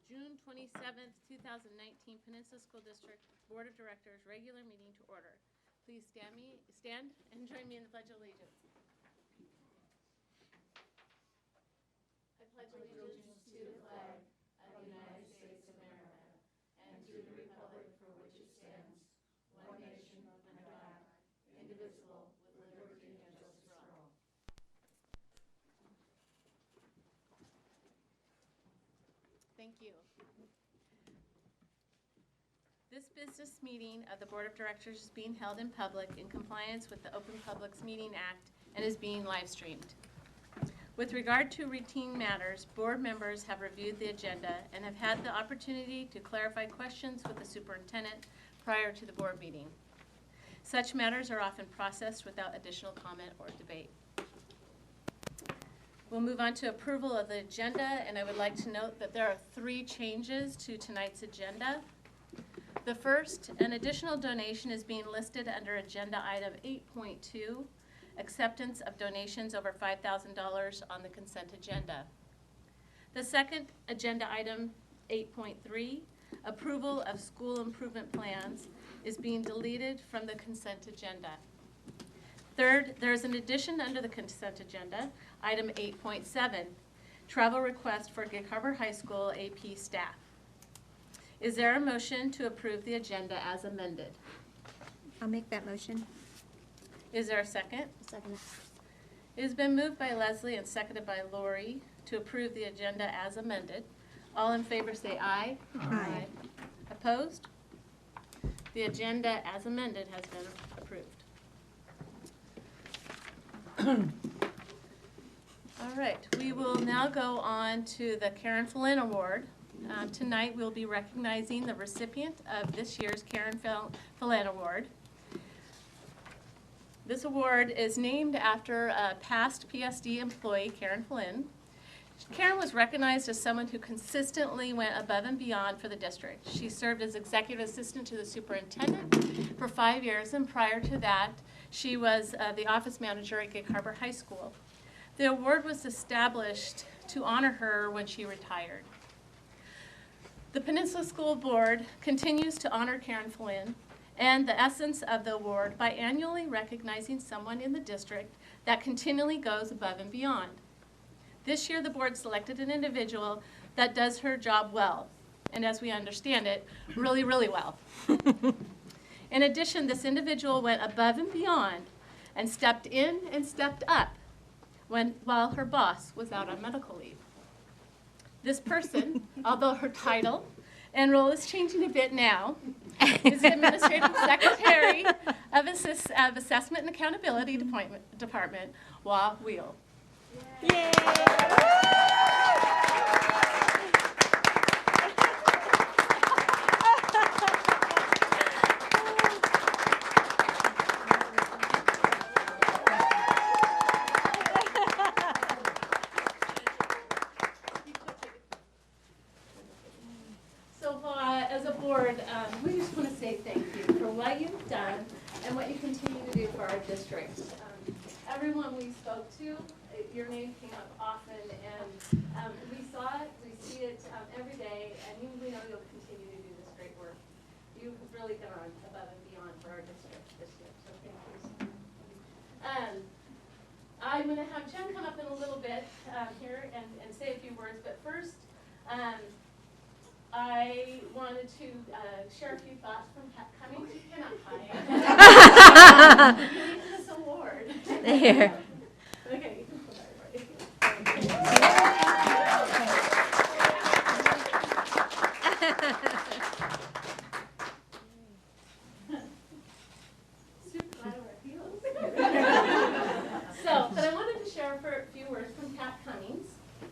June 27th, 2019 Peninsula School District Board of Directors regular meeting to order. Please stand and join me in the Pledge of Allegiance. I pledge allegiance to the flag of the United States of America and to the republic for which it stands, one nation under God, indivisible, with liberty and justice for all. Thank you. This business meeting of the Board of Directors is being held in public in compliance with the Open Publics Meeting Act and is being live streamed. With regard to routine matters, board members have reviewed the agenda and have had the opportunity to clarify questions with the superintendent prior to the board meeting. Such matters are often processed without additional comment or debate. We'll move on to approval of the agenda, and I would like to note that there are 3 changes to tonight's agenda. The first, an additional donation is being listed under agenda item 8.2, acceptance of donations over $5,000 on the consent agenda. The second, agenda item 8.3, approval of school improvement plans, is being deleted from the consent agenda. Third, there is an addition under the consent agenda, item 8.7, travel request for Gig Harbor High School AP staff. Is there a motion to approve the agenda as amended? I'll make that motion. Is there a second? Second. It has been moved by Leslie and seconded by Lori to approve the agenda as amended. All in favor say aye. Aye. Opposed? The agenda as amended has been approved. All right, we will now go on to the Karen Flynn Award. Tonight we'll be recognizing the recipient of this year's Karen Flynn Award. This award is named after a past PSD employee, Karen Flynn. Karen was recognized as someone who consistently went above and beyond for the district. She served as executive assistant to the superintendent for 5 years, and prior to that, she was the office manager at Gig Harbor High School. The award was established to honor her when she retired. The Peninsula School Board continues to honor Karen Flynn and the essence of the award by annually recognizing someone in the district that continually goes above and beyond. This year, the board selected an individual that does her job well, and as we understand it, really, really well. In addition, this individual went above and beyond and stepped in and stepped up while her boss was out on medical leave. This person, although her title and role is changing a bit now, is the Administrative Secretary of Assessment and Accountability Department, Wah Wheel. Yay! As a board, we just want to say thank you for what you've done and what you continue to do for our district. Everyone we spoke to, your name came up often, and we saw it, we see it every day, and we know you'll continue to do this great work. You've really gone above and beyond for our district this year, so thank you so much. I'm going to have Jen come up in a little bit here and say a few words, but first, I wanted to share a few thoughts from Pat Cummings. You cannot hide. You need this award. There. Okay, you can put that but I wanted to share for a few words from Pat Cummings.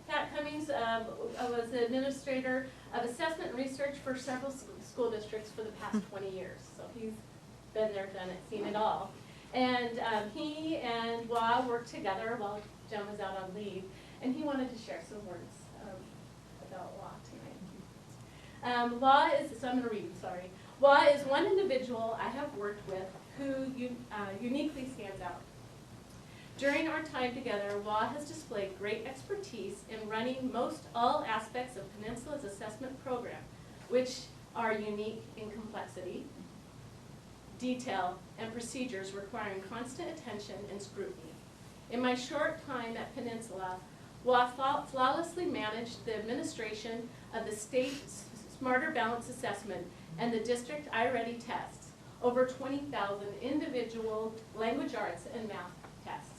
Pat Cummings was the administrator of assessment and research for several school districts for the past 20 years. So he's been there, done it, seen it all. And he and Wah worked together while Jen was out on leave, and he wanted to share some words about Wah tonight. Wah is, so I'm going to read, sorry. Wah is one individual I have worked with who uniquely stands out. During our time together, WA has displayed great expertise in running most all aspects of Peninsula's assessment program, which are unique in complexity, detail, and procedures requiring constant attention and scrutiny. In my short time at Peninsula, WA flawlessly managed the administration of the state Smarter Balance Assessment and the district iReady tests, over 20,000 individual language arts and math tests.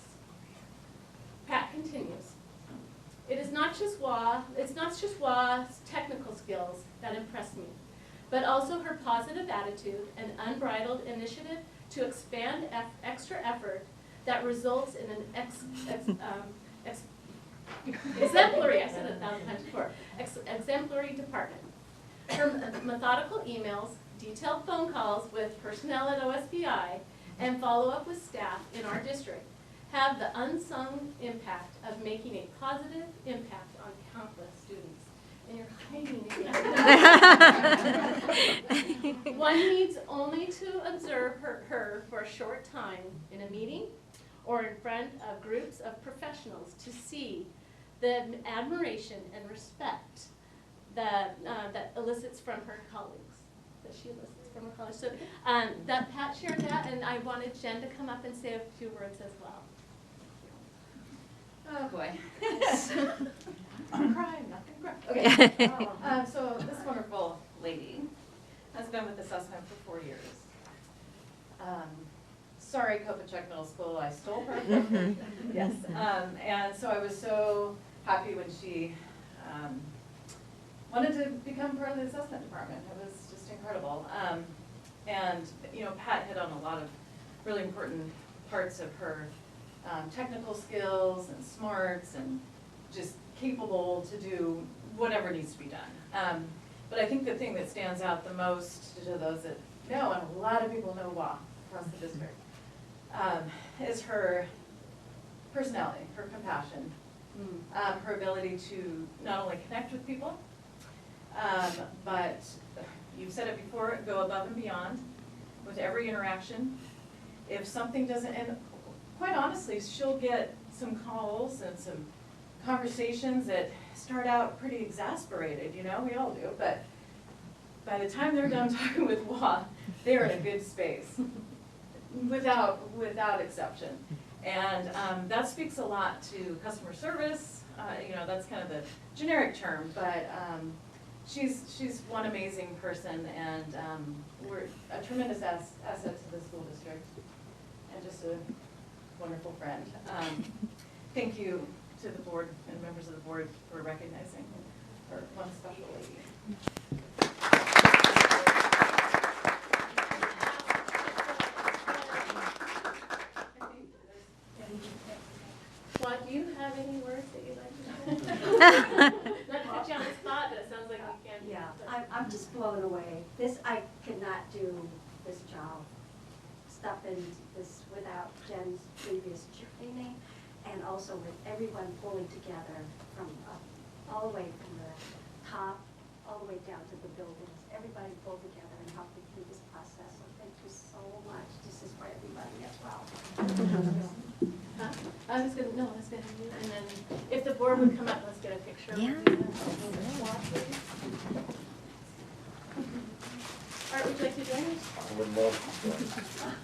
Pat continues. It's not just WA's technical skills that impress me, but also her positive attitude and unbridled initiative to expand extra effort that results in an exemplary, I said it 1,000 times before, exemplary department. Her methodical emails, detailed phone calls with personnel at OSBI, and follow-up with staff in our district have the unsung impact of making a positive impact on countless students. And you're hiding it. One needs only to observe her for a short time in a meeting or in front of groups of professionals to see the admiration and respect that elicits from her colleagues. That she elicits from her colleagues. So that Pat shared that, and I wanted Jen to come up and say a few words as well. Oh boy. I'm crying, nothing cry. Okay. So this wonderful lady has been with assessment for 4 years. Sorry, Kopachuk Middle School, I stole her from yes. And so I was so happy when she wanted to become part of the assessment department. It was just incredible. And you know, Pat hit on a lot of really important parts of her technical skills and smarts and just capable to do whatever needs to be done. But I think the thing that stands out the most to those that know, and a lot of people know WA across the district, is her personality, her compassion, her ability to not only connect with people, but you've said it before, go above and beyond with every interaction. If something doesn't, and quite honestly, she'll get some calls and some conversations that start out pretty exasperated, you know, we all do, but by the time they're done talking with WA, they're in a good space, without exception. And that speaks a lot to customer service, you know, that's kind of the generic term, but she's one amazing person, and we're a tremendous asset to the school district, and just a wonderful friend. Thank you to the board and members of the board for recognizing her one special lady. Juan, do you have any words that you'd like to say? Not to put you on the spot, but it sounds like we can. Yeah, I'm just blown away. I could not do this job, stuff in this without Jen's previous training, and also with everyone pulling together from all the way from the top, all the way down to the buildings. Everybody pulled together and helped me through this process, so thank you so much. This is for everybody as well. Huh? I was gonna have you, and then if the board would come up, let's get a picture. Yeah. Art, would you like to join us? I would love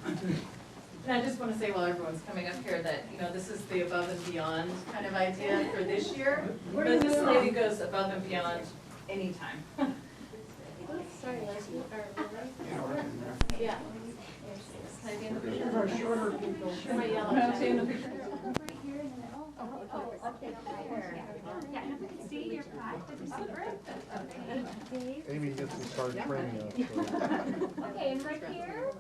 to. And I just want to say while everyone's coming up here that, you know, this is the above and beyond kind of idea for this year. But this lady goes above and beyond anytime. Sorry, Leslie, yeah. Can I be in the picture? Our shorter people. My yellow Can I stay in the jacket. picture? Yeah, see your pride with the secret. Okay, Amy gets to start training us. So. okay, and right here.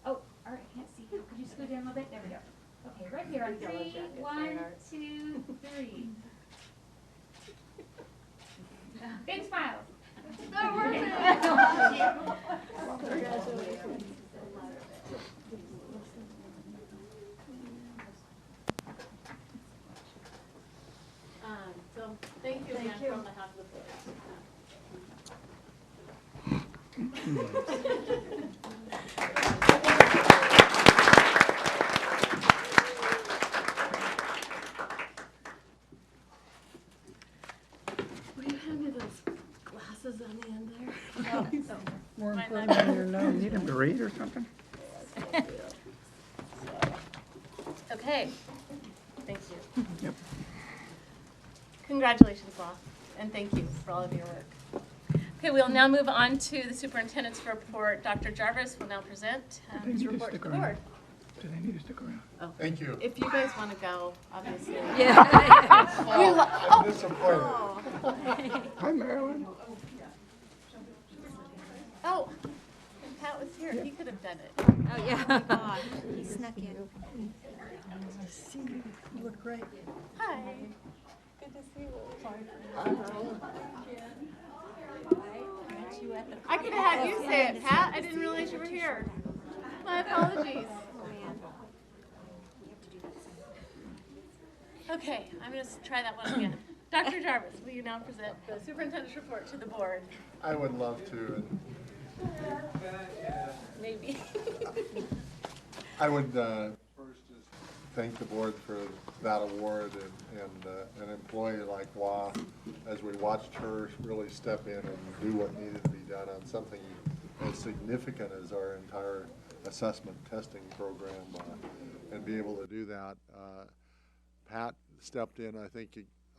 Oh, all right, can't see. Could you scoot down a little bit? There we go. Okay, right here on 3, 1, 2, 3. Big smiles. Good work. So, thank you again from the half of the board. More Might important not than your nose. Need him to read or something? Okay, thank you. Yep. Congratulations, all, and thank you for all of your work. Okay, we'll now move on to the superintendent's report. Dr. Jarvis will now present They his need to report to stick the around. board. Do they need to stick around? Thank you. If you guys want to go, obviously. I'm disappointed. Hi, Marilyn. Oh, if Pat was here, he could have done it. Oh, yeah. He snuck in. You look great. Hi. Good to see you. I could have had you say it, Pat. I didn't realize you were here. My apologies. Okay, I'm going to try that one again. Dr. Jarvis, will you now present the superintendent's report to the board? I would love to. Maybe. I would first just thank the board for that award and an employee like Wah, as we watched her really step in and do what needed to be done on something as significant as our entire assessment testing program, and be able to do that. Pat stepped in.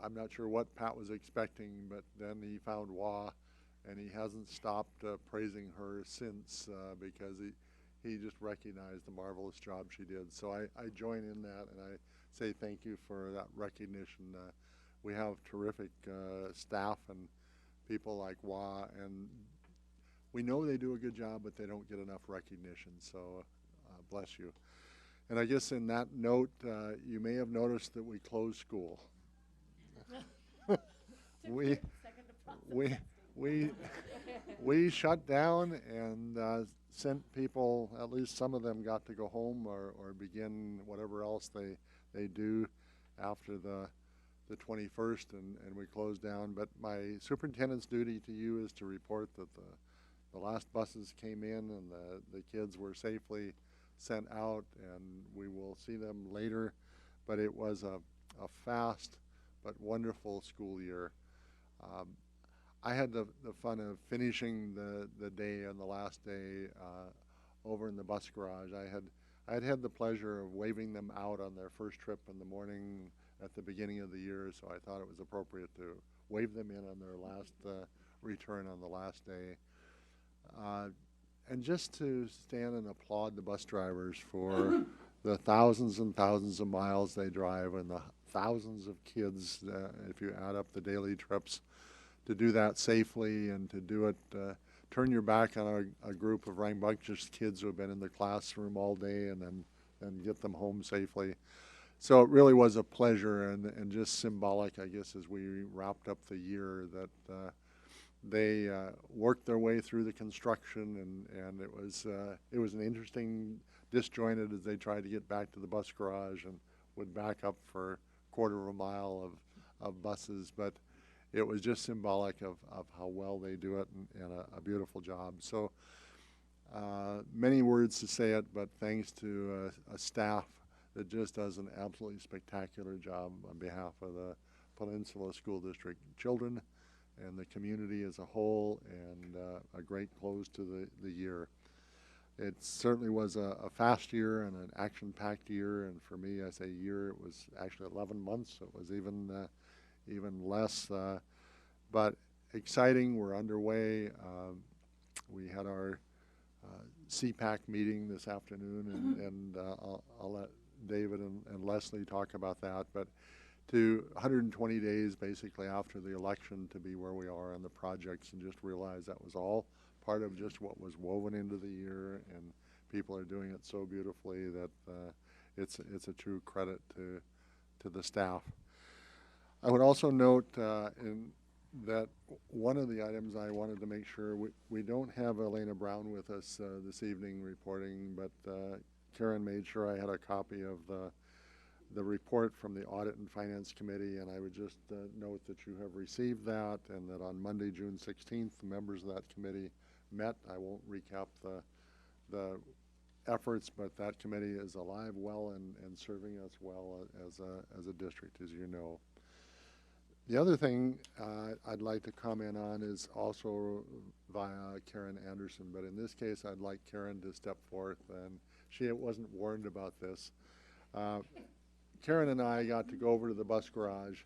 I'm not sure what Pat was expecting, but then he found Wah, and he hasn't stopped praising her since, because he just recognized the marvelous job she did. So I join in that, and I say thank you for that recognition. We have terrific staff and people like Wah, and we know they do a good job, but they don't get enough recognition. So bless you. And I guess in that note, you may have noticed that we closed school. we shut down and sent people, at least some of them got to go home or begin whatever else they do after the 21st, and we closed down. But my superintendent's duty to you is to report that the last buses came in and the kids were safely sent out, and we will see them later. But it was a fast but wonderful school year. I had the fun of finishing the day on the last day over in the bus garage. I had the pleasure of waving them out on their first trip in the morning at the beginning of the year, so I thought it was appropriate to wave them in on their last return on the last day. And just to stand and applaud the bus drivers for the thousands and thousands of miles they drive, and the thousands of kids, if you add up the daily trips, to do that safely and to do it, turn your back on a group of rambunctious kids who have been in the classroom all day, and then get them home safely. So it really was a pleasure, and just symbolic, I guess, as we wrapped up the year, that they worked their way through the construction, and it was an interesting disjointed as they tried to get back to the bus garage and would back up for a quarter of a mile of buses. But it was just symbolic of how well they do it, and a beautiful job. So many words to say it, but thanks to a staff that just does an absolutely spectacular job on behalf of the Peninsula School District children and the community as a whole, and a great close to the year. It certainly was a fast year and an action-packed year, and for me, I say year, it was actually 11 months. It was even less, but exciting. We're underway. We had our CPAC meeting this afternoon, and I'll let David and Leslie talk about that. But to 120 days basically after the election to be where we are on the projects, and just realize that was all part of just what was woven into the year, and people are doing it so beautifully that it's a true credit to the staff. I would also note that one of the items I wanted to make sure, we don't have Elena Brown with us this evening reporting, but Karen made sure I had a copy of the report from the Audit and Finance Committee, and I would just note that you have received that, and that on Monday, June 16th, the members of that committee met. I won't recap the efforts, but that committee is alive, well, and serving us well as a district, as you know. The other thing I'd like to comment on is also via Karen Anderson, but in this case, I'd like Karen to step forth, and she wasn't warned about this. Karen and I got to go over to the bus garage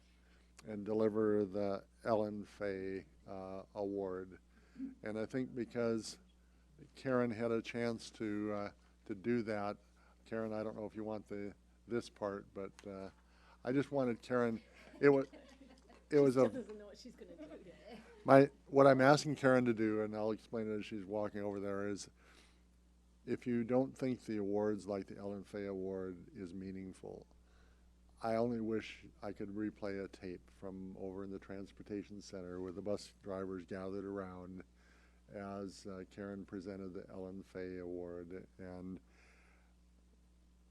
and deliver the Ellen Fay Award. And I think because Karen had a chance to do that, Karen, I don't know if you want this part, but I just wanted Karen, it was a, what I'm asking Karen to do, and I'll explain it as she's walking over there, is if you don't think the awards like the Ellen Fay Award is meaningful, I only wish I could replay a tape from over in the transportation center where the bus drivers gathered around as Karen presented the Ellen Fay Award, and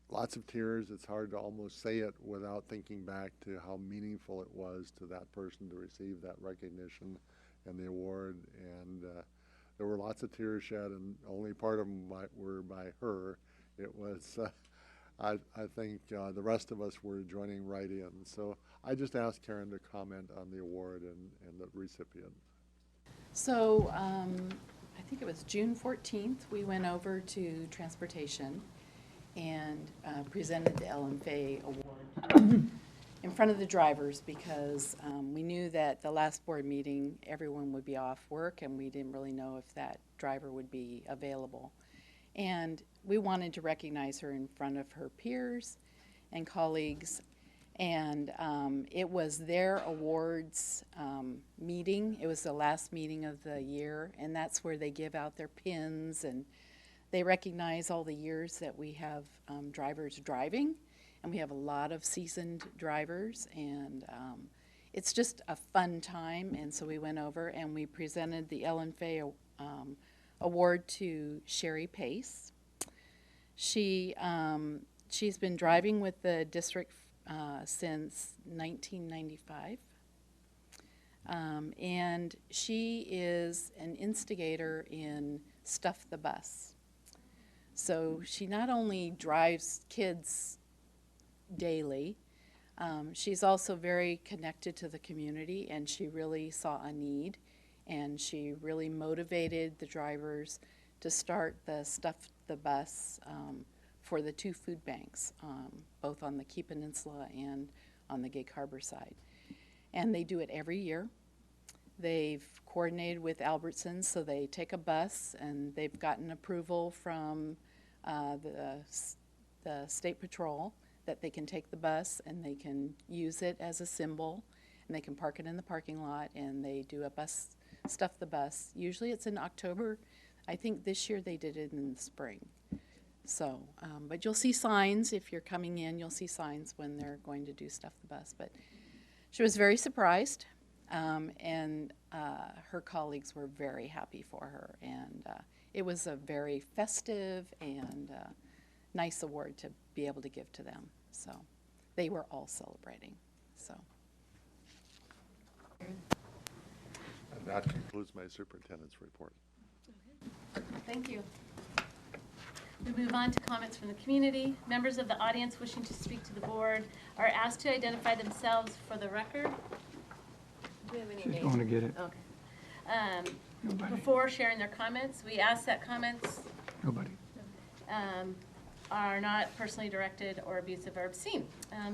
lots of tears. It's hard to almost say it without thinking back to how meaningful it was to that person to receive that recognition and the award. And there were lots of tears shed, and only part of them were by her. It was, I think the rest of us were joining right in. So I just asked Karen to comment on the award and the recipient. So I think it was June 14th, we went over to transportation and presented the Ellen Fay Award in front of the drivers because we knew that the last board meeting everyone would be off work and we didn't really know if that driver would be available. And we wanted to recognize her in front of her peers and colleagues. And it was their awards meeting. It was the last meeting of the year, and that's where they give out their pins and they recognize all the years that we have drivers driving, and we have a lot of seasoned drivers, and it's just a fun time. And so we went over and we presented the Ellen Fay Award to Sherry Pace. She's been driving with the district since 1995. And she is an instigator in Stuff the Bus. So she not only drives kids daily, she's also very connected to the community, and she really saw a need, and she really motivated the drivers to start the Stuff the Bus for the 2 food banks, both on the Key Peninsula and on the Gig Harbor side. And they do it every year. They've coordinated with Albertsons, so they take a bus, and they've gotten approval from the State Patrol that they can take the bus and they can use it as a symbol, and they can park it in the parking lot, and they do a bus, Stuff the Bus. Usually it's in October. I think this year they did it in the spring. So, but you'll see signs if you're coming in, you'll see signs when they're going to do Stuff the Bus. But she was very surprised, and her colleagues were very happy for her. And it was a very festive and nice award to be able to give to them. So they were all celebrating. So. And that concludes my superintendent's report. Thank you. We move on to comments from the community. Members of the audience wishing to speak to the board are asked to identify themselves for the record. Do we have any She's names? going to get it. Okay. Nobody. Before sharing their comments, we ask that comments Nobody. are not personally directed or abusive or obscene.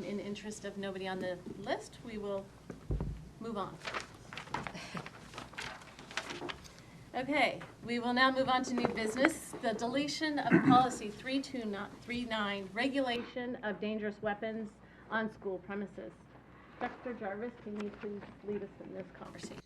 In the interest of nobody on the list, we will move on. Okay, we will now move on to new business, the deletion of policy 3239, regulation of dangerous weapons on school premises. Dr. Jarvis, can you please lead us in this conversation?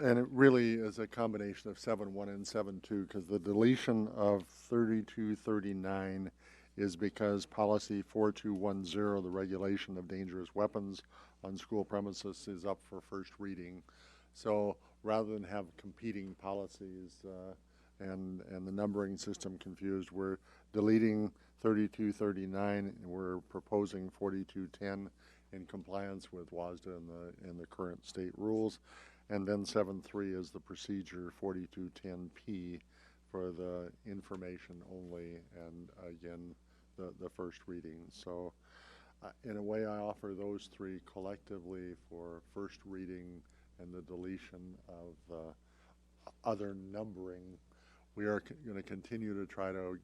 And it really is a combination of 7.1 and 7.2, because the deletion of 3239 is because policy 4210, the regulation of dangerous weapons on school premises, is up for first reading. So rather than have competing policies and the numbering system confused, we're deleting 3239 and we're proposing 4210 in compliance with WASDA and the current state rules. And then 7.3 is the procedure 4210P for the information only, and again, the first reading. So In a way, I offer those three collectively for first reading and the deletion of other numbering. We are going to continue to try to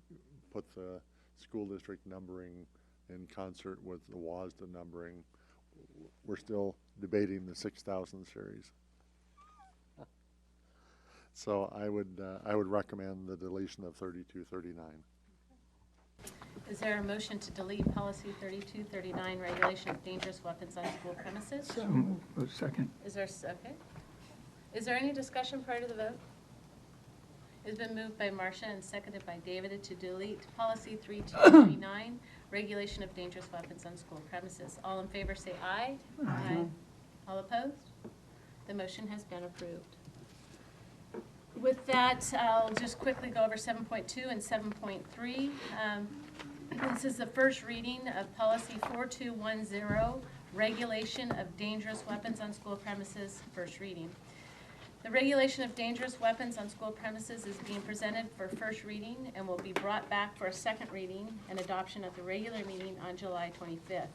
put the school district numbering in concert with the WASDA numbering. We're still debating the 6,000 series. So I would recommend the deletion of 3239. Is there a motion to delete policy 3239, regulation of dangerous weapons on school premises? So moved. Second. Is there, okay. Is there any discussion prior to the vote? It's been moved by Marcia and seconded by David to delete policy 3239, regulation of dangerous weapons on school premises. All in favor say aye. Aye. All opposed? The motion has been approved. With that, I'll just quickly go over 7.2 and 7.3. This is the first reading of policy 4210, regulation of dangerous weapons on school premises, first reading. The regulation of dangerous weapons on school premises is being presented for first reading and will be brought back for a second reading and adoption at the regular meeting on July 25th.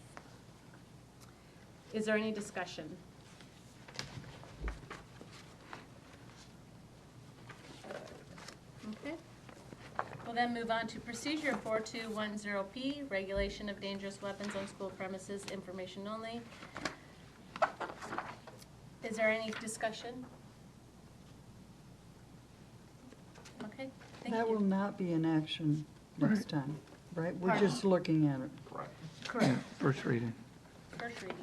Is there any discussion? Okay. We'll then move on to procedure 4210P, regulation of dangerous weapons on school premises, information only. Is there any discussion? Okay, thank That will you. not be in action next time, right? We're Pardon? just looking at it. Correct. First reading. First reading.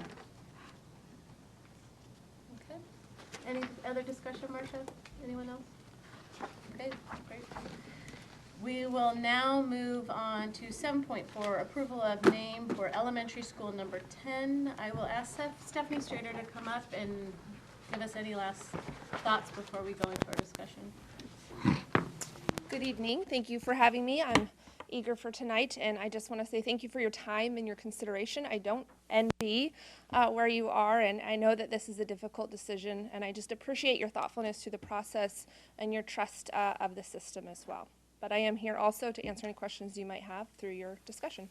Okay. Any other discussion, Marcia? Anyone else? Okay, great. We will now move on to 7.4, approval of name for elementary school number 10. I will ask Stephanie Strader to come up and give us any last thoughts before we go into our discussion. Good evening. Thank you for having me. I'm eager for tonight, and I just want to say thank you for your time and your consideration. I don't envy where you are, and I know that this is a difficult decision, and I just appreciate your thoughtfulness through the process and your trust of the system as well. But I am here also to answer any questions you might have through your discussion.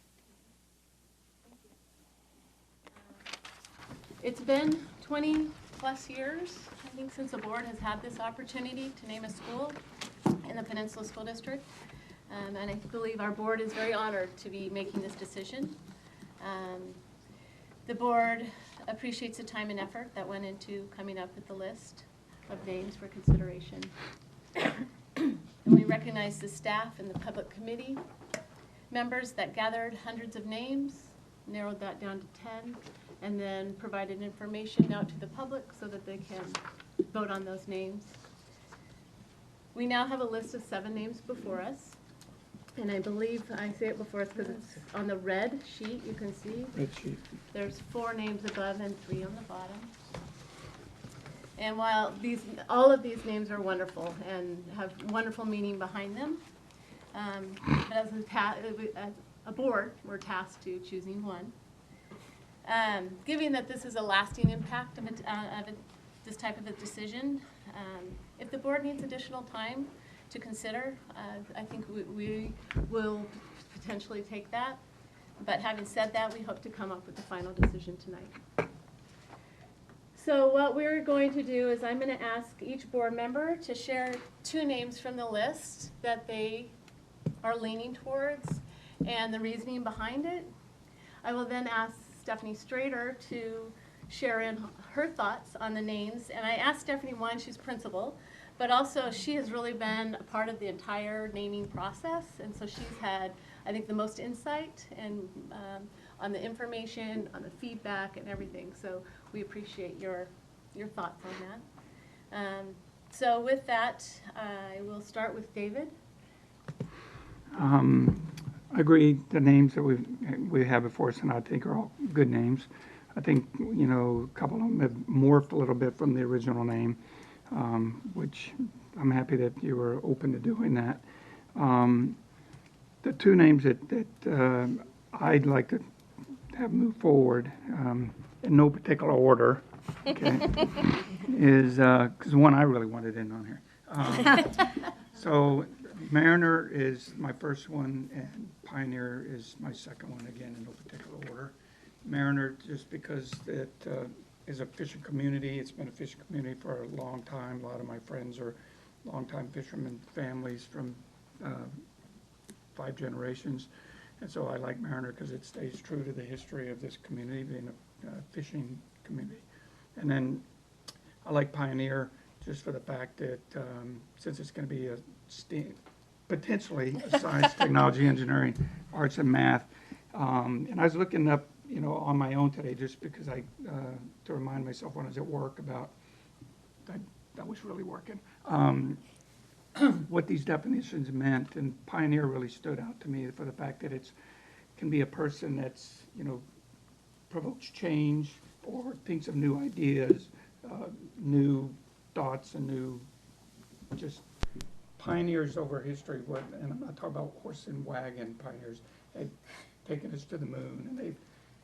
It's been 20 plus years, I think, since the board has had this opportunity to name a school in the Peninsula School District. And I believe our board is very honored to be making this decision. The board appreciates the time and effort that went into coming up with the list of names for consideration. And we recognize the staff and the public committee members that gathered hundreds of names, narrowed that down to 10, and then provided information out to the public so that they can vote on those names. We now have a list of 7 names before us. And I believe I say it before us because it's on the red sheet, you can see. Red sheet. There's 4 names above and 3 on the bottom. And while all of these names are wonderful and have wonderful meaning behind them, but as a board, we're tasked to choosing one. Given that this is a lasting impact of this type of a decision, if the board needs additional time to consider, I think we will potentially take that. But having said that, we hope to come up with the final decision tonight. So what we're going to do is I'm going to ask each board member to share 2 names from the list that they are leaning towards and the reasoning behind it. I will then ask Stephanie Strader to share in her thoughts on the names. And I asked Stephanie, one, she's principal, but also she has really been a part of the entire naming process. And so she's had, I think, the most insight and on the information, on the feedback and everything. So we appreciate your thoughts on that. So with that, I will start with David. I agree. The names that we have before us, and I think are all good names. I think, a couple of them have morphed a little bit from the original name, which I'm happy that you were open to doing that. The 2 names that I'd like to have moved forward, in no particular order, okay, is, because one I really wanted in on here. So Mariner is my first one, and Pioneer is my second one, again, in no particular order. Mariner just because it is a fishing community. It's been a fishing community for a long time. A lot of my friends are longtime fishermen families from 5 generations. And so I like Mariner because it stays true to the history of this community, being a fishing community. And then I like Pioneer just for the fact that since it's going to be a STEAM, potentially a science, technology, engineering, arts, and math. And I was looking up, on my own today just because to remind myself when I was at work about, I was really working, what these definitions meant. And Pioneer really stood out to me for the fact that it can be a person that's, provokes change or thinks of new ideas, new thoughts, and new just pioneers over history. And I'm not talking about horse and wagon pioneers. They've taken us to the moon, and they've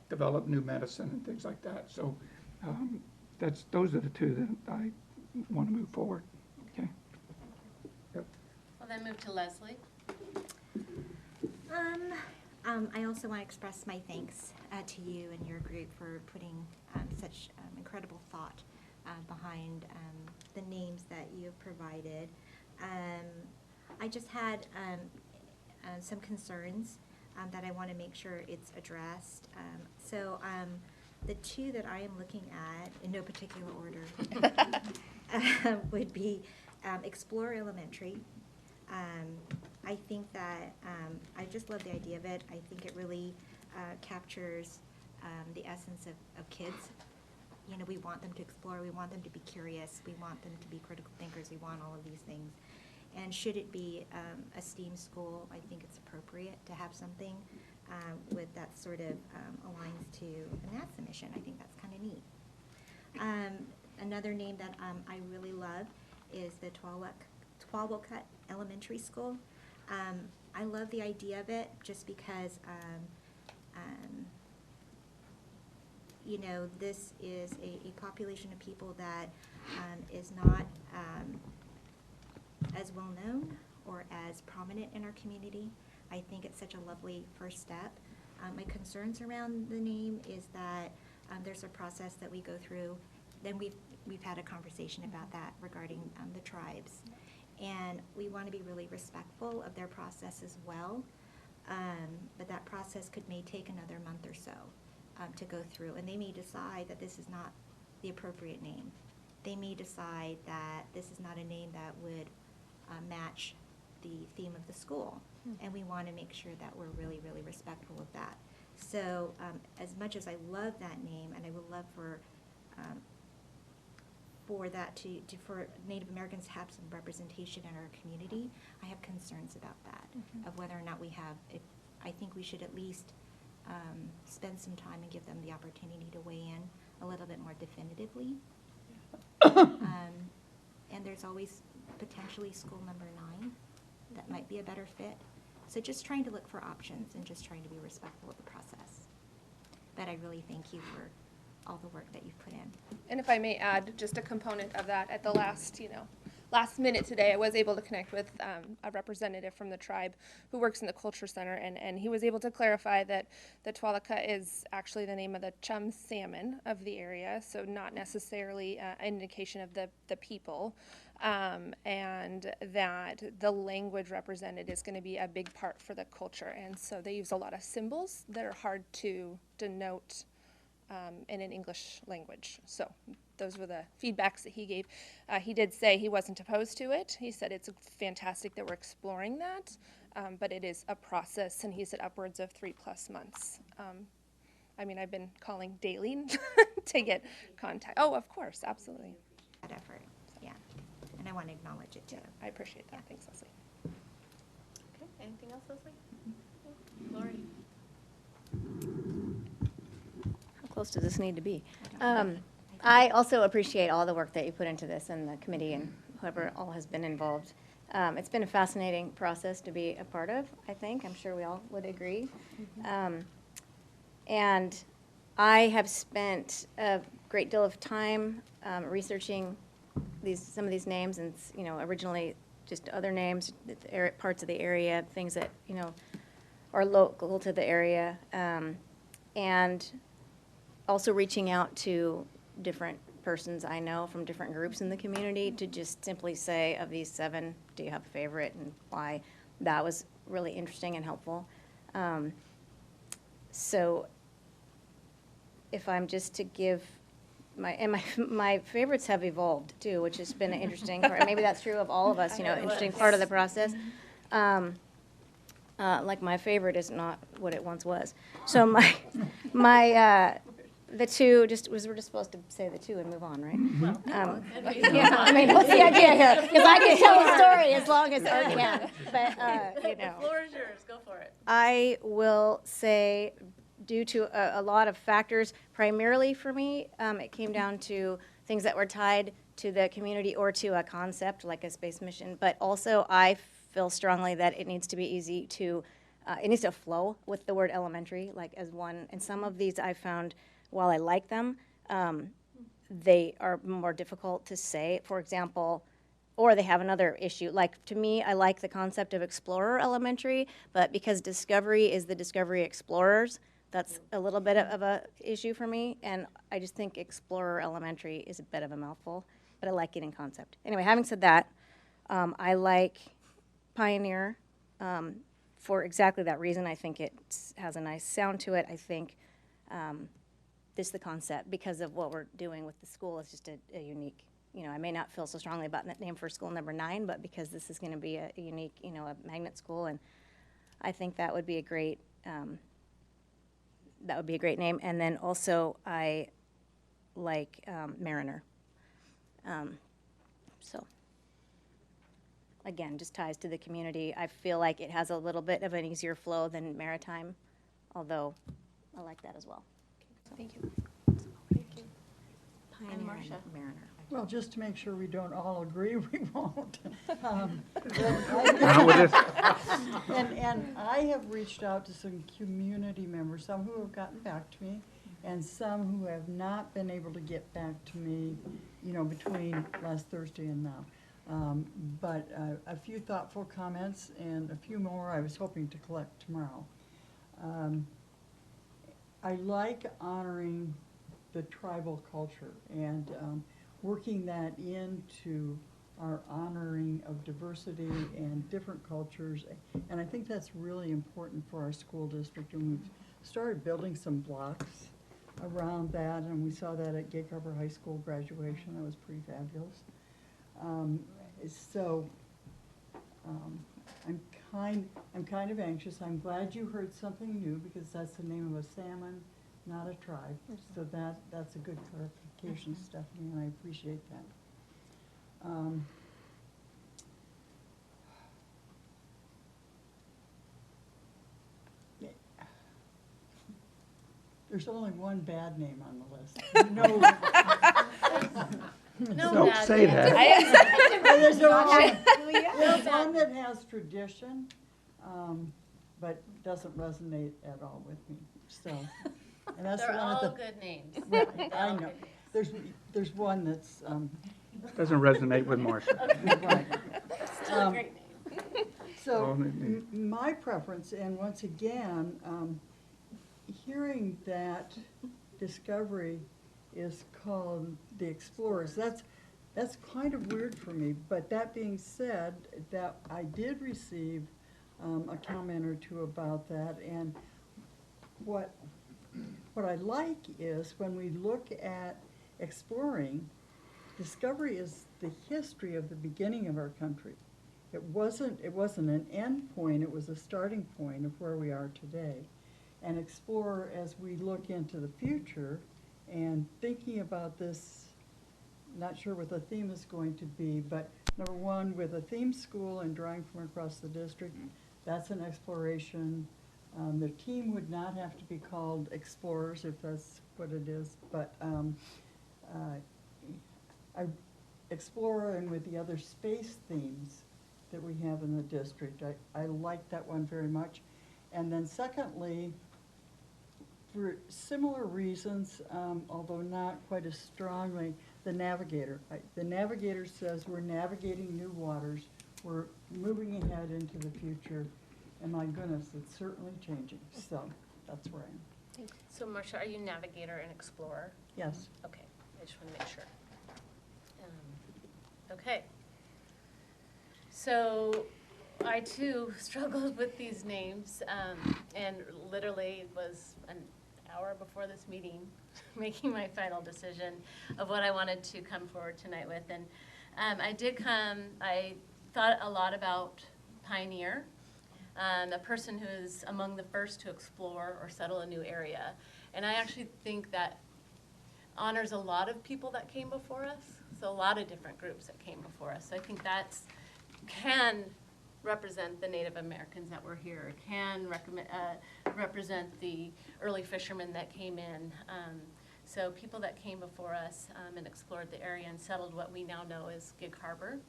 developed new medicine and things like that. So those are the two that I want to move forward. Okay. Yep. We'll then move to Leslie. I also want to express my thanks to you and your group for putting such incredible thought behind the names that you have provided. I just had some concerns that I want to make sure it's addressed. So the two that I am looking at, in no particular order, would be Explore Elementary. I think that I just love the idea of it. I think it really captures the essence of kids. We want them to explore, we want them to be curious, we want them to be critical thinkers, we want all of these things. And should it be a STEAM school, I think it's appropriate to have something with that sort of aligns to, and that's the mission. I think that's kind of neat. Another name that I really love is the Twalwellcut Elementary School. I love the idea of it just because, this is a population of people that is not as well known or as prominent in our community. I think it's such a lovely first step. My concerns around the name is that there's a process that we go through. Then we've had a conversation about that regarding the tribes. And we want to be really respectful of their process as well. But that process may take another month or so to go through. And they may decide that this is not the appropriate name. They may decide that this is not a name that would match the theme of the school. And we want to make sure that we're really, really respectful of that. So as much as I love that name, and I would love for that for Native Americans to have some representation in our community, I have concerns about that, of whether or not we have, I think we should at least spend some time and give them the opportunity to weigh in a little bit more definitively. And there's always potentially school number 9 that might be a better fit. So just trying to look for options and just trying to be respectful of the process. But I really thank you for all the work that you've put in. And if I may add just a component of that, at the last minute today, I was able to connect with a representative from the tribe who works in the Culture Center, and he was able to clarify that the Twalaka is actually the name of the chum salmon of the area, so not necessarily an indication of the people, and that the language represented is going to be a big part for the culture. And so they use a lot of symbols that are hard to denote in an English language. So those were the feedbacks that he gave. He did say he wasn't opposed to it. He said it's fantastic that we're exploring that, but it is a process, and he said upwards of 3+ months. I've been calling daily to get contact. Oh, of course, absolutely. That effort, yeah. And I want to acknowledge it too. I appreciate that. Thanks, Leslie. Okay, anything else, Leslie? Lori? How close does this need to be? I also appreciate all the work that you put into this, and the committee and whoever all has been involved. It's been a fascinating process to be a part of, I think. I'm sure we all would agree. And I have spent a great deal of time researching some of these names, and originally just other names, parts of the area, things that are local to the area, and also reaching out to different persons I know from different groups in the community to just simply say, of these 7, do you have a favorite and why? That was really interesting and helpful. So if I'm just to give my favorites have evolved too, which has been an interesting part. Maybe that's true of all of us, interesting part of the process. Like my favorite is not what it once was. So the 2, we're just supposed to say the 2 and move on, right? Yeah, I mean, what's the idea here? Because I can tell a story as long as I can, but, The floor is yours, go for it. I will say, due to a lot of factors, primarily for me, it came down to things that were tied to the community or to a concept like a space mission, but also I feel strongly that it needs to be easy to, it needs to flow with the word elementary, like as one, and some of these I found, while I like them, they are more difficult to say. For example, or they have another issue. Like, to me, I like the concept of Explorer Elementary, but because Discovery is the Discovery Explorers, that's a little bit of a issue for me, and I just think Explorer Elementary is a bit of a mouthful, but I like it in concept. Anyway, having said that, I like Pioneer for exactly that reason. I think it has a nice sound to it. I think this the concept, because of what we're doing with the school, is just a unique, I may not feel so strongly about that name for school number 9, but because this is going to be a unique, a magnet school, and I think that would be a great name. And then also I like Mariner. So again, just ties to the community. I feel like it has a little bit of an easier flow than Maritime, although I like that as well. Thank you. Pioneer And Marcia. Mariner. Well, just to make sure we don't all agree, we won't. Not with this. And I have reached out to some community members, some who have gotten back to me, and some who have not been able to get back to me, between last Thursday and now. But a few thoughtful comments and a few more I was hoping to collect tomorrow. I like honoring the tribal culture and working that into our honoring of diversity and different cultures. And I think that's really important for our school district. And we've started building some blocks around that, and we saw that at Gig Harbor High School graduation. That was pretty fabulous. I'm kind of anxious. I'm glad you heard something new, because that's the name of a salmon, not a tribe. So that's a good clarification, Stephanie, and I appreciate that. There's only one bad name on the list. No Don't bad say names. that. There's one that has tradition, but doesn't resonate at all with me, so. And that's They're one at all the. good names. Right, They're I all know. good names. There's one that's, Doesn't resonate with Marcia. right. Still a great name. So, All it my preference, and once again, hearing that Discovery is called the Explorers, that's kind of weird for me. But that being said, that I did receive a comment or two about that, and what I like is when we look at exploring, Discovery is the history of the beginning of our country. It wasn't an end point, it was a starting point of where we are today. And explore as we look into the future and thinking about this, not sure what the theme is going to be, but number one, with a theme school and drawing from across the district, that's an exploration. The team would not have to be called Explorers if that's what it is, but I explore, and with the other space themes that we have in the district, I like that one very much. And then secondly, for similar reasons, although not quite as strongly, the Navigator. The Navigator says we're navigating new waters, we're moving ahead into the future, and my goodness, it's certainly changing. So that's where I am. So Marcia, are you navigator and explorer? Yes. Okay, I just want to make sure. Okay. So I too struggled with these names and literally was an hour before this meeting making my final decision of what I wanted to come forward tonight with. And I thought a lot about pioneer, a person who is among the first to explore or settle a new area. And I actually think that honors a lot of people that came before us, so a lot of different groups that came before us. So I think that's can represent the Native Americans that were here, can represent the early fishermen that came in. So people that came before us and explored the area and settled what we now know as Gig Harbor.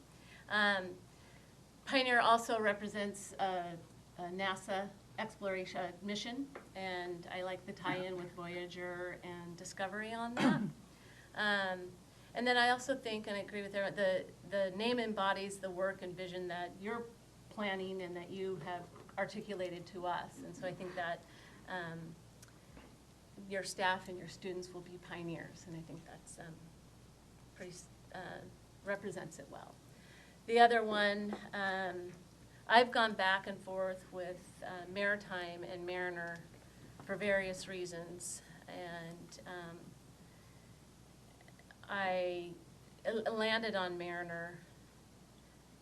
Pioneer also represents a NASA exploration mission, and I like the tie-in with Voyager and Discovery on that. And then I also think, and I agree with her, the name embodies the work and vision that you're planning and that you have articulated to us. And so I think that your staff and your students will be pioneers, and I think that's represents it well. The other one, I've gone back and forth with Maritime and Mariner for various reasons, and I landed on Mariner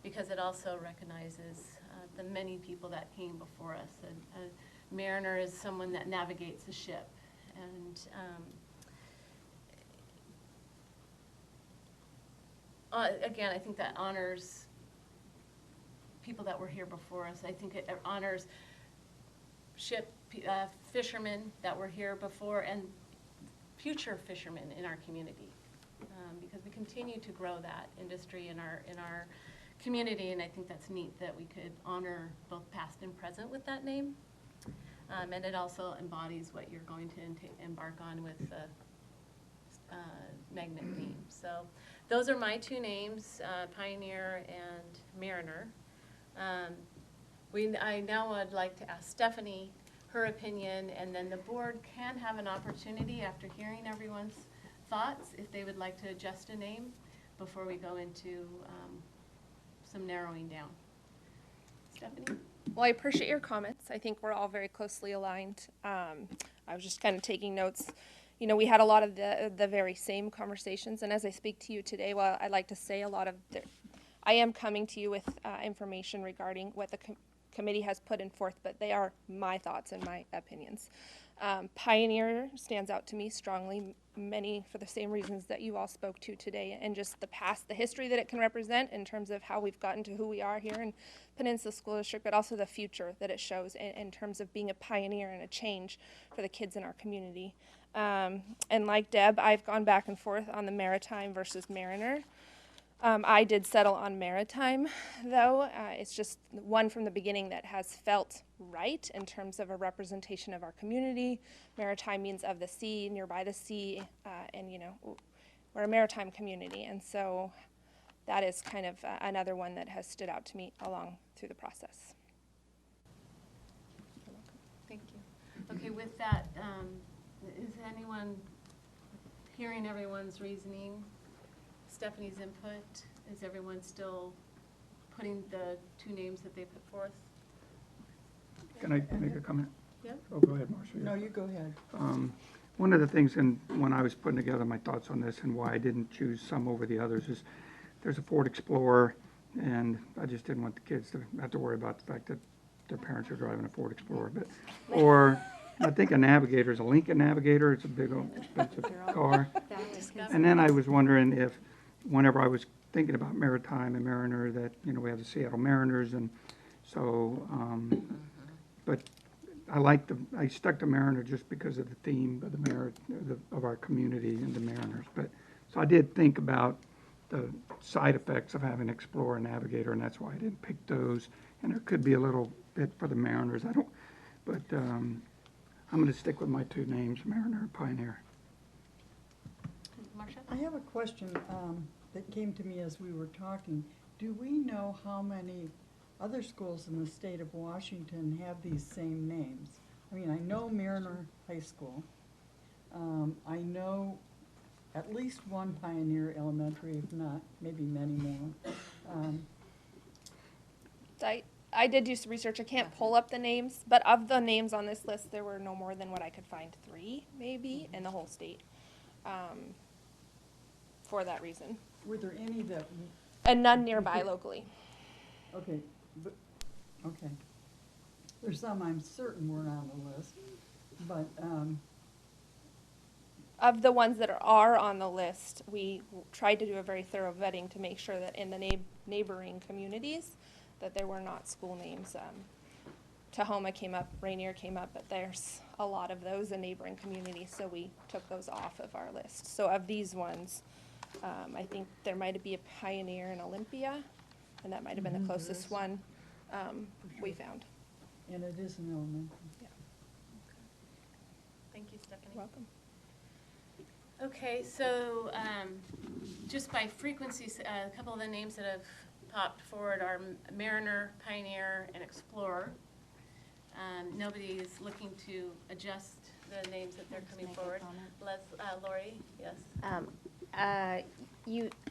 because it also recognizes the many people that came before us. A mariner is someone that navigates a ship, and again, I think that honors people that were here before us. I think it honors fishermen that were here before and future fishermen in our community, because we continue to grow that industry in our community, and I think that's neat that we could honor both past and present with that name. And it also embodies what you're going to embark on with the magnet theme. So those are my two names, Pioneer and Mariner. I now would like to ask Stephanie her opinion, and then the board can have an opportunity after hearing everyone's thoughts if they would like to adjust a name before we go into some narrowing down. Stephanie? Well, I appreciate your comments. I think we're all very closely aligned. I was just kind of taking notes. You know, we had a lot of the very same conversations, and as I speak to you today, well, I'd like to say a lot of I am coming to you with information regarding what the committee has put in forth, but they are my thoughts and my opinions. Pioneer stands out to me strongly, many for the same reasons that you all spoke to today, and just the past, the history that it can represent in terms of how we've gotten to who we are here in Peninsula School District, but also the future that it shows in terms of being a pioneer and a change for the kids in our community. And like Deb, I've gone back and forth on the Maritime versus Mariner. I did settle on Maritime, though. It's just one from the beginning that has felt right in terms of a representation of our community. Maritime means of the sea, nearby the sea, and, you know, we're a maritime community. And so that is kind of another one that has stood out to me along through the process. Thank you. Okay, with that, is anyone hearing everyone's reasoning? Stephanie's input? Is everyone still putting the two names that they put forth? Can I make a comment? Yeah. Oh, go ahead, Marcia. No, you go ahead. One of the things, when I was putting together my thoughts on this and why I didn't choose some over the others, is there's a Ford Explorer, and I just didn't want the kids to have to worry about the fact that their parents are driving a Ford Explorer. Or I think a Navigator is a Lincoln Navigator. It's a big old expensive car. And then I was wondering if, whenever I was thinking about Maritime and Mariner, that, you know, we have the Seattle Mariners, and so, but I stuck to Mariner just because of the theme of of our community and the Mariners. But so I did think about the side effects of having Explorer and Navigator, and that's why I didn't pick those. And there could be a little bit for the Mariners. But I'm going to stick with my two names, Mariner and Pioneer. Marcia? I have a question that came to me as we were talking. Do we know how many other schools in the state of Washington have these same names? I mean, I know Mariner High School. I know at least one Pioneer Elementary, if not, maybe many more. I did do some research. I can't pull up the names, but of the names on this list, there were no more than what I could find, 3 maybe in the whole state. For that reason, Were there any that, and none nearby locally. okay, but, okay. There's some I'm certain weren't on the list, but, Of the ones that are on the list, we tried to do a very thorough vetting to make sure that in the neighboring communities, that there were not school names. Tahoma came up, Rainier came up, but there's a lot of those in neighboring communities, so we took those off of our list. So of these ones, I think there might be a Pioneer in Olympia, and that might have been the closest one we found. and it is an elementary. Thank you, Stephanie. Welcome. Okay, so just by frequency, a couple of the names that have popped forward are Mariner, Pioneer, and Explorer. Nobody's looking to adjust the names that they're coming make a forward. comment? Lori, yes.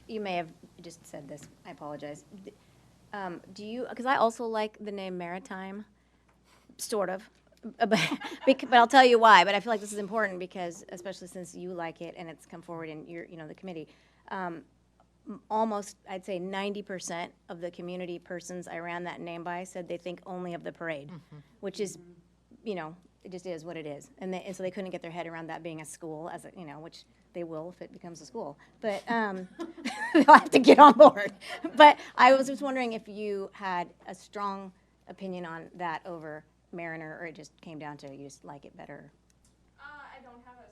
You may have just said this, I apologize. Do you, because I also like the name Maritime, sort of, but I'll tell you why, but I feel like this is important because, especially since you like it and it's come forward in your, the committee, almost, I'd say 90% of the community persons I ran that name by said they think only of the parade, which is, it just is what it is. And so they couldn't get their head around that being a school, as a, which they will if it becomes a school. But they'll have to get on board. But I was just wondering if you had a strong opinion on that over Mariner, or it just came down to you just like it better. I don't have a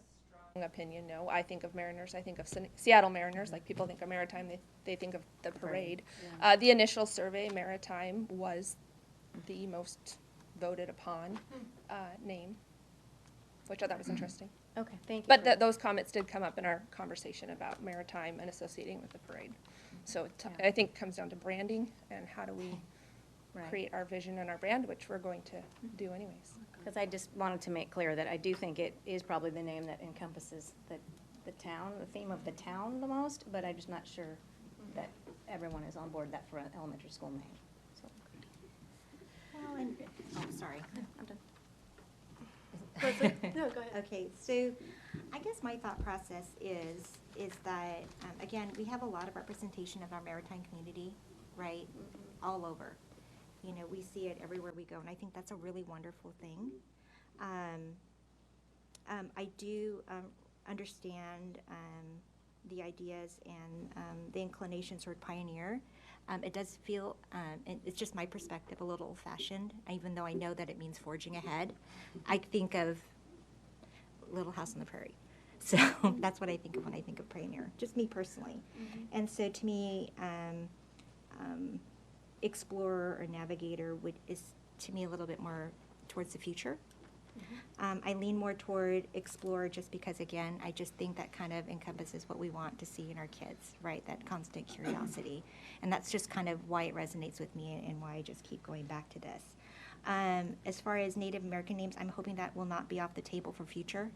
strong opinion, no. I think of Mariners, I think of Seattle Mariners, like people think of Maritime, they think of the parade. The initial survey, Maritime was the most voted upon name, which I thought was interesting. Okay, thank you. But those comments did come up in our conversation about Maritime and associating with the parade. So I think it comes down to branding and how do we create our vision and our brand, which we're going to do anyways. Because I just wanted to make clear that I do think it is probably the name that encompasses the town, the theme of the town the most, but I'm just not sure that everyone is on board that for an elementary school name. So. Well, and, sorry. I'm done. No, go ahead. Okay, so I guess my thought process is that, again, we have a lot of representation of our maritime community, right, all over. We see it everywhere we go, and I think that's a really wonderful thing. I do understand the ideas and the inclinations toward Pioneer. It does feel, and it's just my perspective, a little old-fashioned, even though I know that it means forging ahead. I think of Little House on the Prairie. So that's what I think of when I think of Pioneer, just me personally. And so to me, Explorer or Navigator is to me a little bit more towards the future. I lean more toward Explorer just because, again, I just think that kind of encompasses what we want to see in our kids, right? That constant curiosity. And that's just kind of why it resonates with me and why I just keep going back to this. As far as Native American names, I'm hoping that will not be off the table for future.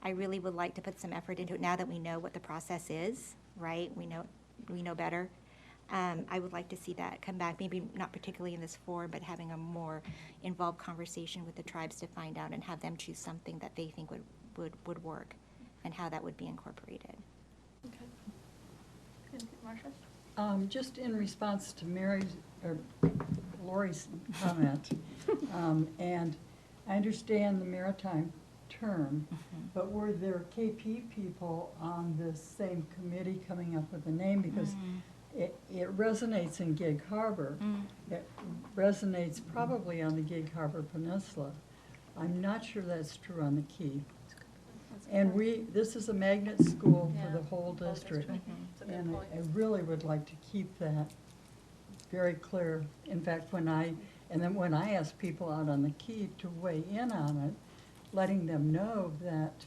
I really would like to put some effort into it now that we know what the process is, right? We know better. I would like to see that come back, maybe not particularly in this forum, but having a more involved conversation with the tribes to find out and have them choose something that they think would work and how that would be incorporated. Okay. Good. Marcia? Just in response to Lori's comment, and I understand the maritime term, but were there KP people on this same committee coming up with a name? Because it resonates in Gig Harbor. It resonates probably on the Gig Harbor Peninsula. I'm not sure that's true on the Key. And this is a magnet school for the whole district. And I really would like to keep that very clear. In fact, when I ask people out on the Key to weigh in on it, letting them know that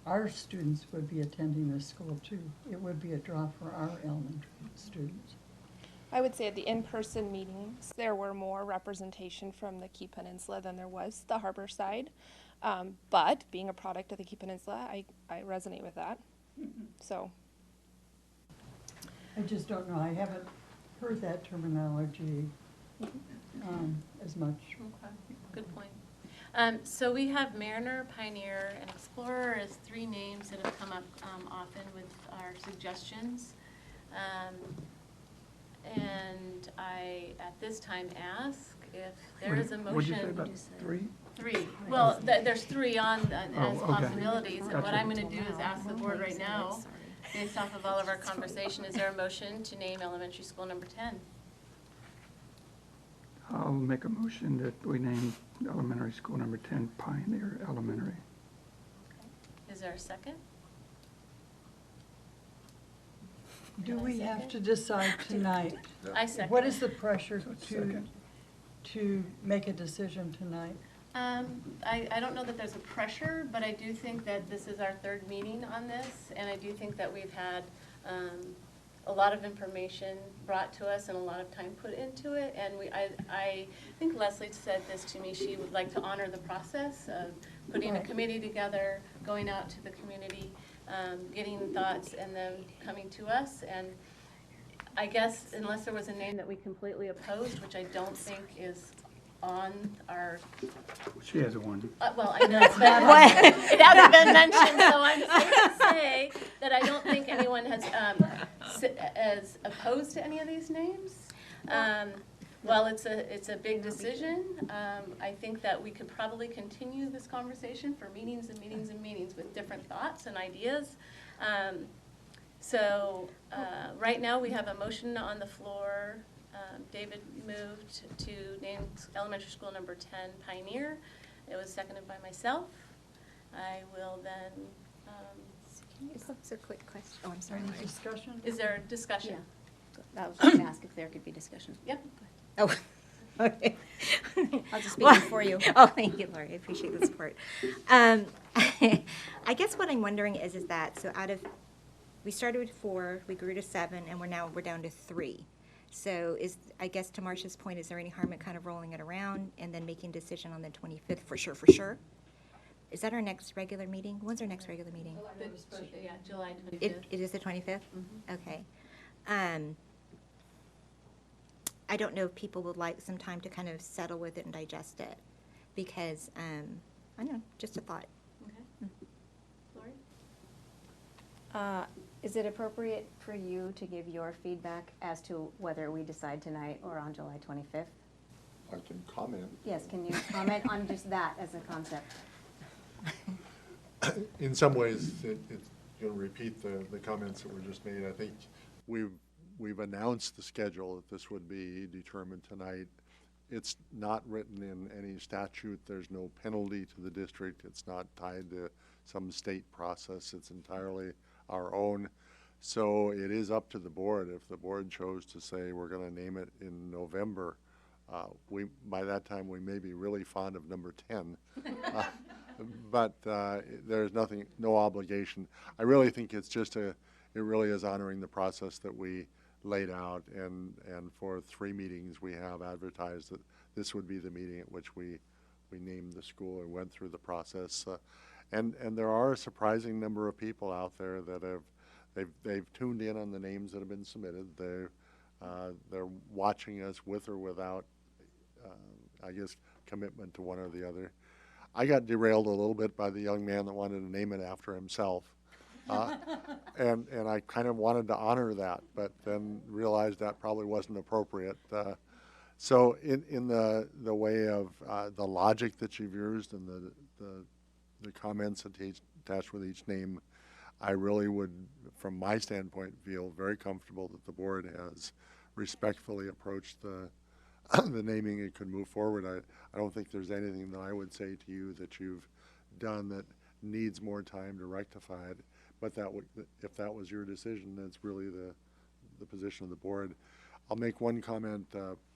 our students would be attending this school too. It would be a draw for our elementary students. I would say at the in-person meetings, there were more representation from the Key Peninsula than there was the harbor side. But being a product of the Key Peninsula, I resonate with that. So, I just don't know, I haven't heard that terminology as much. Okay, good point. So we have Mariner, Pioneer, and Explorer as three names that have come up often with our suggestions. And I, at this time, ask if there is a motion. What'd you say about three? Three. Well, there's three on as Oh, okay. possibilities, and what Gotcha. I'm gonna do is ask the board right now, based off of all of our conversation, is there a motion to name elementary school number 10? I'll make a motion that we name elementary school number 10 Pioneer Elementary. Is there a second? Do we have to decide tonight? I second. What is the pressure Second. to make a decision tonight? I don't know that there's a pressure, but I do think that this is our third meeting on this, and I do think that we've had a lot of information brought to us and a lot of time put into it, and I think Leslie said this to me, she would like to honor the process of putting a Right. committee together, going out to the community, getting thoughts, and then coming to us, and I guess unless there was a name that we completely opposed, which I don't think is on our, She has one. well, I know, but it hasn't been mentioned, so I'm safe to say that I don't think anyone has, as opposed to any of these names. Well, it's a big decision. I think that we could probably continue this conversation for meetings and meetings and meetings with different thoughts and ideas. So, right now, we have a motion on the floor. David moved to name elementary school number 10 Pioneer. It was seconded by myself. I will then, Can you pose a quick question? Oh, I'm sorry. Any Lori. discussion? is there a discussion? I was going to ask if there could be discussion. Yep. Oh, okay. I'll just speak for you. Oh, thank you, Lori. I appreciate the support. I guess what I'm wondering is that, so we started with 4, we grew to 7, and we're down to 3. So I guess to Marcia's point, is there any harm in kind of rolling it around and then making a decision on the 25th for sure? Is that our next regular meeting? When's our next regular meeting? Yeah, July 25th. It is the 25th? Okay. I don't know if people would like some time to kind of settle with it and digest it, because, I don't know, just a thought. Okay. Lori? Is it appropriate for you to give your feedback as to whether we decide tonight or on July 25th? I can comment. Yes, can you comment on just that as a concept? In some ways, it's going to repeat the comments that were just made. I think we've announced the schedule that this would be determined tonight. It's not written in any statute. There's no penalty to the district. It's not tied to some state process. It's entirely our own. So it is up to the board. If the board chose to say we're going to name it in November, by that time we may be really fond of number 10. But there's no obligation. I really think it's just it really is honoring the process that we laid out, and for 3 meetings we have advertised that this would be the meeting at which we named the school and went through the process. And there are a surprising number of people out there that they've tuned in on the names that have been submitted. They're watching us with or without, I guess, commitment to one or the other. I got derailed a little bit by the young man that wanted to name it after himself. And I kind of wanted to honor that, but then realized that probably wasn't appropriate. So in the way of the logic that you've used and the comments attached with each name, I really would, from my standpoint, feel very comfortable that the board has respectfully approached the naming and could move forward. I don't think there's anything that I would say to you that you've done that needs more time to rectify it. But if that was your decision, that's really the position of the board. I'll make one comment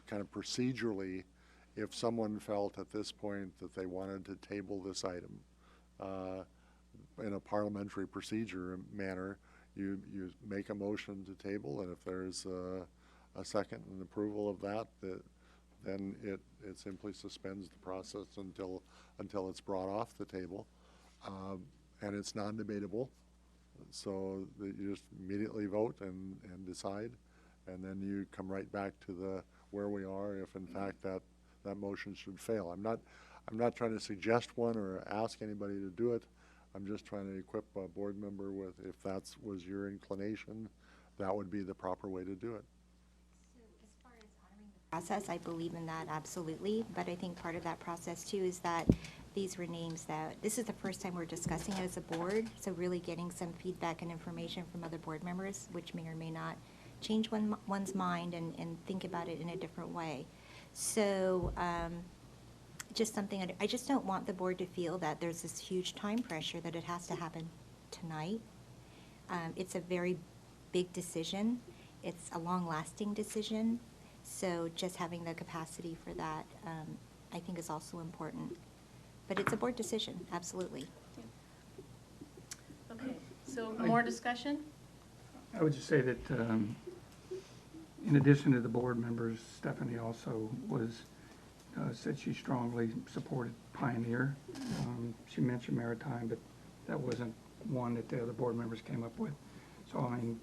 kind of procedurally. If someone felt at this point that they wanted to table this item in a parliamentary procedure manner, you make a motion to table, and if there's a second and approval of that, then it simply suspends the process until it's brought off the table. And it's non-debatable, so that you just immediately vote and decide, and then you come right back to where we are if in fact that motion should fail. I'm not trying to suggest one or ask anybody to do it. I'm just trying to equip a board member with, if that was your inclination, that would be the proper way to do it. So as far as honoring the process, I believe in that absolutely, but I think part of that process too is that these were names that, this is the first time we're discussing it as a board, so really getting some feedback and information from other board members, which may or may not change one's mind and think about it in a different way. So just something, I just don't want the board to feel that there's this huge time pressure that it has to happen tonight. It's a very big decision. It's a long-lasting decision. So just having the capacity for that, I think is also important. But it's a board decision, absolutely. Okay, so more discussion? I would just say that in addition to the board members, Stephanie also said she strongly supported Pioneer. She mentioned Maritime, but that wasn't one that the other board members came up with. So, I mean,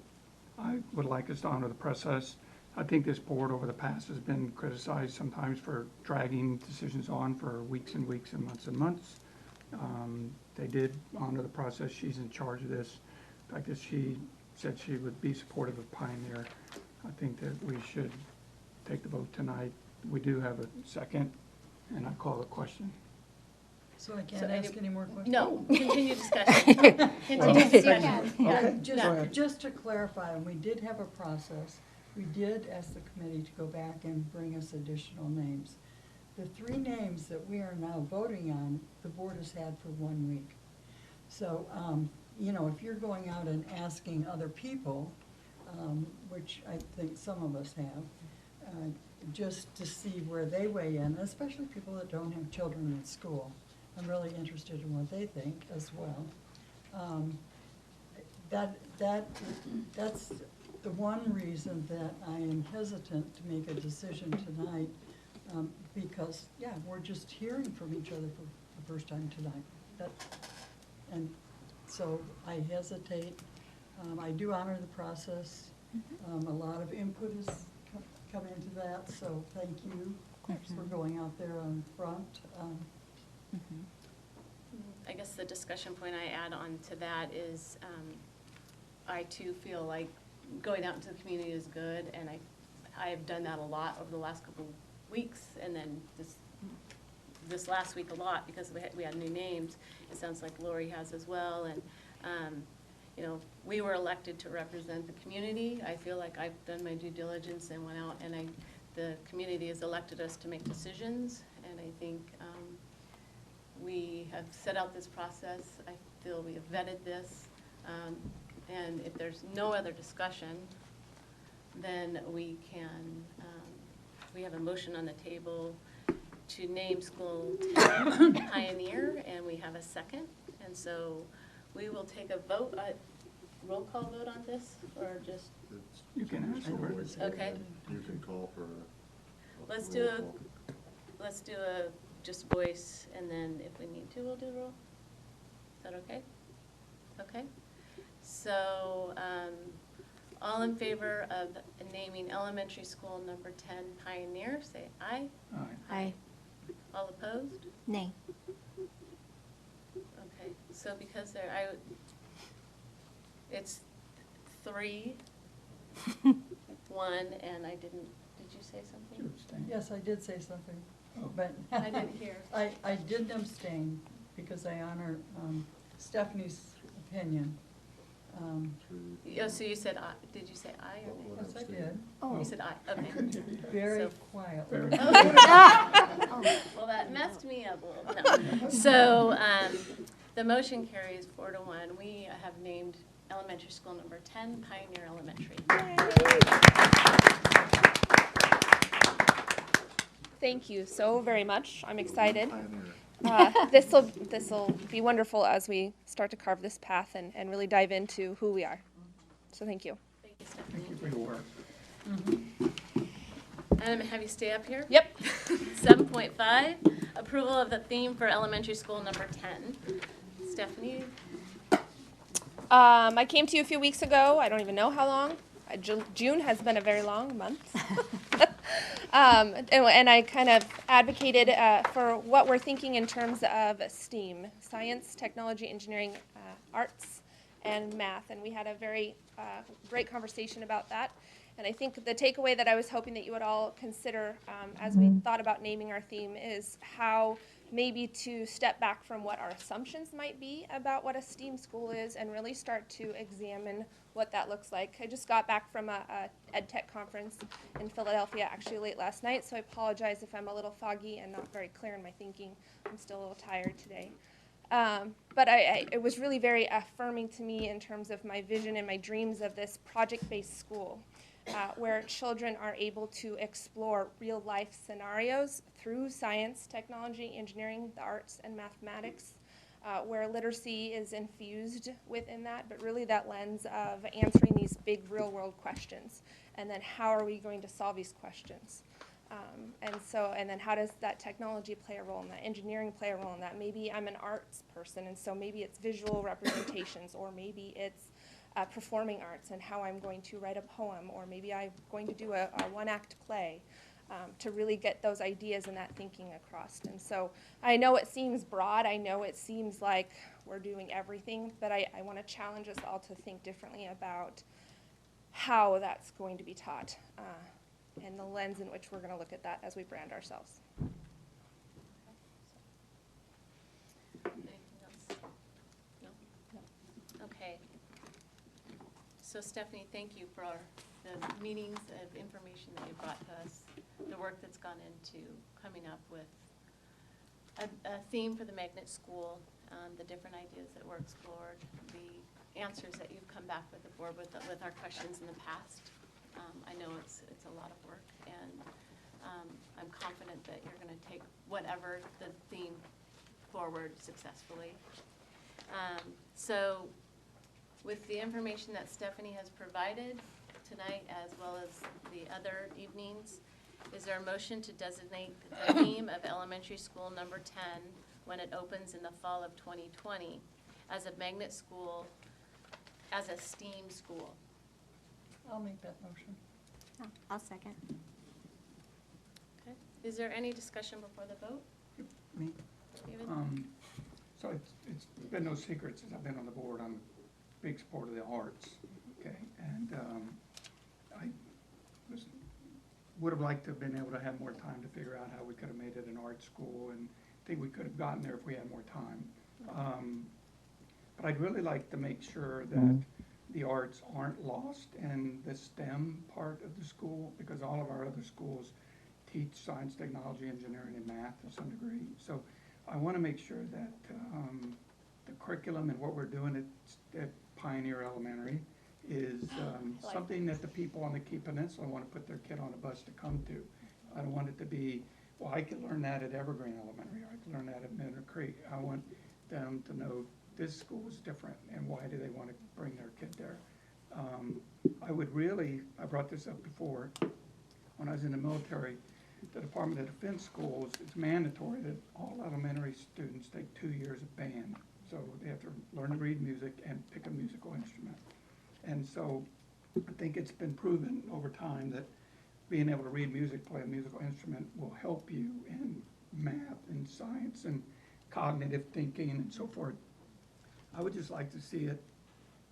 I would like us to honor the process. I think this board over the past has been criticized sometimes for dragging decisions on for weeks and weeks and months. They did honor the process. She's in charge of this. In fact, that she said she would be supportive of Pioneer. I think that we should take the vote tonight. We do have a second, and I call the question. So I can't ask any more questions? No, continue discussion. Continue discussion. Okay, Yeah. just to clarify, and we did have a process. We did ask the committee to go back and bring us additional names. The 3 names that we are now voting on, the board has had for 1 week. So, you know, if you're going out and asking other people, which I think some of us have, just to see where they weigh in, especially people that don't have children in school. I'm really interested in what they think as well. That's the one reason that I am hesitant to make a decision tonight, because, yeah, we're just hearing from each other for the first time tonight. And so I hesitate. I do honor the process. A lot of input has come into that, so thank you for going out there on front. I guess the discussion point I add on to that is, I too feel like going out into the community is good, and I have done that a lot over the last couple of weeks, and then this last week a lot, because we had new names. It sounds like Lori has as well, and you know, we were elected to represent the community. I feel like I've done my due diligence and went out, and the community has elected us to make decisions, and I think we have set out this process. I feel we have vetted this, and if there's no other discussion, then we can, we have a motion on the table to name School 10 Pioneer, and we have a second, and so we will take a vote, roll call vote on this, or just, You can ask for it. okay? You can call for Let's do a just voice, and then if we need to, we'll do roll. Is that okay? Okay. So, all in favor of naming elementary school number 10 Pioneer, say aye. Aye. All opposed? Nay. Okay, so because it's 3, 1, and I didn't, did you say something? Yes, I did say something, but I didn't hear. I did abstain because I honor Stephanie's opinion. Oh, so you said aye, did you say aye or nay? Yes, I did. You said aye, okay. Very So- quietly. Well, that messed me up a little. No. So, the motion carries 4-1. We have named elementary school number 10 Pioneer Elementary. Thank you so very much. I'm excited. Pioneer. This will be wonderful as we start to carve this path and really dive into who we are. So thank you. Thank you, Stephanie. Thank you for your work. And I'm gonna have you stay up here. Yep. 7.5, approval of the theme for elementary school number 10. Stephanie? I came to you a few weeks ago. I don't even know how long. June has been a very long month. And I kind of advocated for what we're thinking in terms of STEAM, science, technology, engineering, arts, and math. And we had a very great conversation about that. And I think the takeaway that I was hoping that you would all consider as we thought about naming our theme is how maybe to step back from what our assumptions might be about what a STEAM school is and really start to examine what that looks like. I just got back from a ed tech conference in Philadelphia actually late last night, so I apologize if I'm a little foggy and not very clear in my thinking. I'm still a little tired today. But it was really very affirming to me in terms of my vision and my dreams of this project-based school. Where children are able to explore real-life scenarios through science, technology, engineering, the arts, and mathematics, where literacy is infused within that, but really that lens of answering these big real-world questions, and then how are we going to solve these questions? And then how does that technology play a role in that, engineering play a role in that? Maybe I'm an arts person, and so maybe it's visual representations, or maybe it's performing arts and how I'm going to write a poem, or maybe I'm going to do a one-act play to really get those ideas and that thinking across. And so I know it seems broad, I know it seems like we're doing everything, but I want to challenge us all to think differently about how that's going to be taught and the lens in which we're going to look at that as we brand ourselves. Anything else? No? Okay. So Stephanie, thank you for the meetings of information that you brought to us, the work that's gone into coming up with a theme for the magnet school, the different ideas that were explored, the answers that you've come back with the board with our questions in the past. I know it's a lot of work, and I'm confident that you're going to take whatever the theme forward successfully. So with the information that Stephanie has provided tonight, as well as the other evenings, is there a motion to designate the theme of elementary school number 10 when it opens in the fall of 2020 as a magnet school, as a STEAM school? I'll make that motion. I'll second. Okay. Is there any discussion before the vote? Me? David? So it's been no secret since I've been on the board, I'm a big supporter of the arts, okay? And I would have liked to have been able to have more time to figure out how we could have made it an art school, and I think we could have gotten there if we had more time. But I'd really like to make sure that the arts aren't lost in the STEM part of the school, because all of our other schools teach science, technology, engineering, and math to some degree. So I want to make sure that the curriculum and what we're doing at Pioneer Elementary is something that the people on the Key Peninsula want to put their kid on a bus to come to. I don't want it to be, well, I could learn that at Evergreen Elementary, or I could learn that at Minter Creek. I want them to know this school is different, and why do they want to bring their kid there. I would really, I brought this up before, when I was in the military, the Department of Defense schools, it's mandatory that all elementary students take 2 years of band. So they have to learn to read music and pick a musical instrument. And so I think it's been proven over time that being able to read music, play a musical instrument will help you in math and science and cognitive thinking and so forth. I would just like to see it,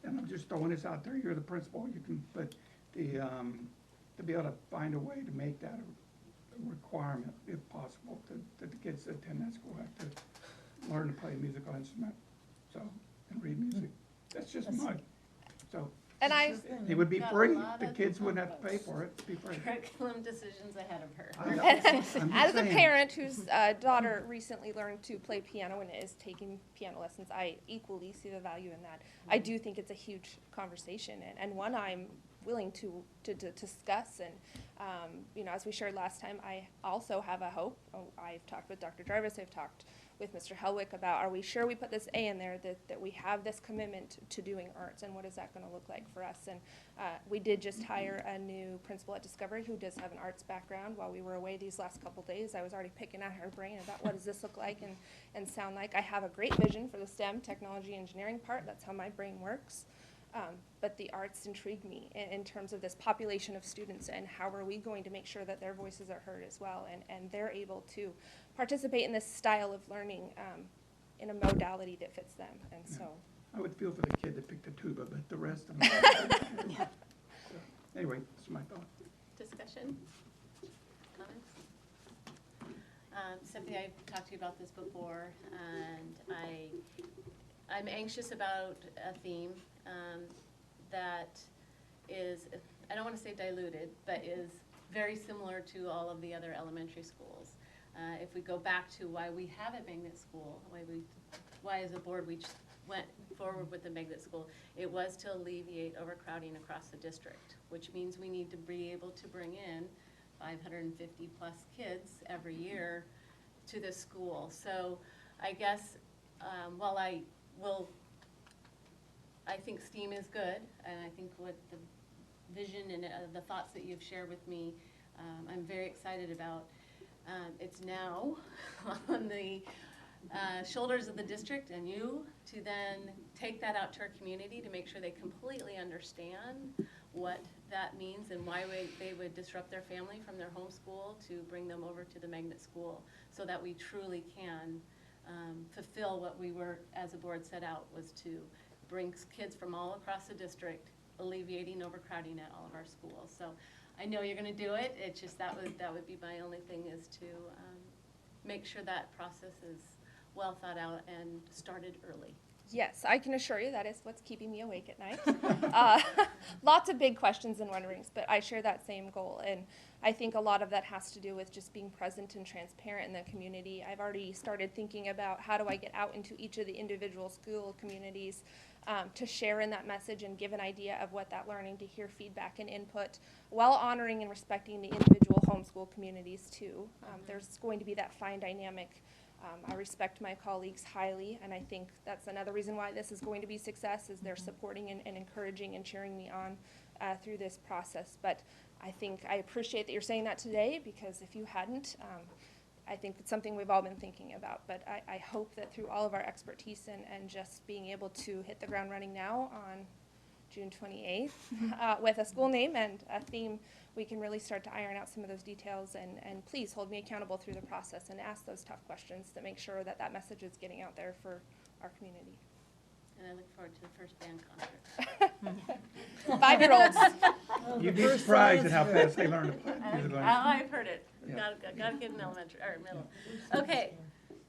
and I'm just throwing this out there, you're the principal, you can, but to be able to find a way to make that a requirement, if possible, that the kids that attend that school have to learn to play a musical instrument, so, and read music. That's just my, so. And It would be Got a free, lot the of kids wouldn't have to pay for it, it'd be free. Curriculum decisions ahead of her. I know. I'm just as a saying. parent whose daughter recently learned to play piano and is taking piano lessons, I equally see the value in that. I do think it's a huge conversation, and one I'm willing to discuss. And, as we shared last time, I also have a hope. I've talked with Dr. Jarvis, I've talked with Mr. Helwick about, are we sure we put this A in there, that we have this commitment to doing arts, and what is that going to look like for us? And we did just hire a new principal at Discovery who does have an arts background. While we were away these last couple days, I was already picking at her brain about what does this look like and sound like. I have a great vision for the STEM, technology, engineering part. That's how my brain works. But the arts intrigue me in terms of this population of students, and how are we going to make sure that their voices are heard as well, and they're able to participate in this style of learning in a modality that fits them. And so I would feel for the kid that picked the tuba, but the rest of them. So, anyway, that's my thought. Discussion? Comments? Cynthia, I've talked to you about this before, and I'm anxious about a theme that is, I don't want to say diluted, but is very similar to all of the other elementary schools. If we go back to why we have a magnet school, why as a board we went forward with the magnet school, it was to alleviate overcrowding across the district, which means we need to be able to bring in 550 plus kids every year to this school. So I guess while I think STEAM is good, and I think what the vision and the thoughts that you've shared with me, I'm very excited about. It's now on the shoulders of the district and you to then take that out to our community to make sure they completely understand what that means and why they would disrupt their family from their home school to bring them over to the magnet school, so that we truly can fulfill what we were, as a board, set out, was to bring kids from all across the district, alleviating overcrowding at all of our schools. So I know you're going to do it. It's just that would be my only thing, is to make sure that process is well thought out and started early. Yes, I can assure you that is what's keeping me awake at night. Lots of big questions and wonderings, but I share that same goal. And I think a lot of that has to do with just being present and transparent in the community. I've already started thinking about how do I get out into each of the individual school communities to share in that message and give an idea of what that learning, to hear feedback and input, while honoring and respecting the individual homeschool communities too. There's going to be that fine dynamic. I respect my colleagues highly, and I think that's another reason why this is going to be success, is they're supporting and encouraging and cheering me on through this process. But I think I appreciate that you're saying that today, because if you hadn't, I think it's something we've all been thinking about. But I hope that through all of our expertise and just being able to hit the ground running now on June 28th with a school name and a theme, we can really start to iron out some of those details. And please hold me accountable through the process and ask those tough questions to make sure that that message is getting out there for our community. And I look forward to the first band concert. 5-year-olds. You'd be surprised at how fast they learn to play. I've heard it. Yeah. Gotta get in elementary, or middle. Okay,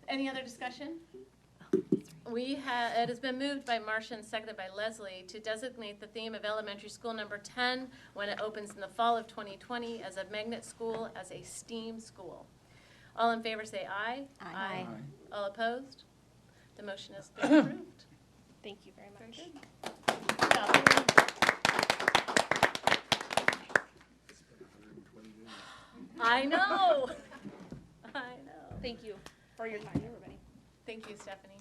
any other discussion? It has been moved by Marcia and seconded by Leslie to designate the theme of elementary school number 10 when it opens in the fall of 2020 as a magnet school, as a STEAM school. All in favor say aye. Aye. All opposed? The motion has been approved. Thank you very much. Good job. I know. I know. Thank you for your time, everybody. Thank you, Stephanie.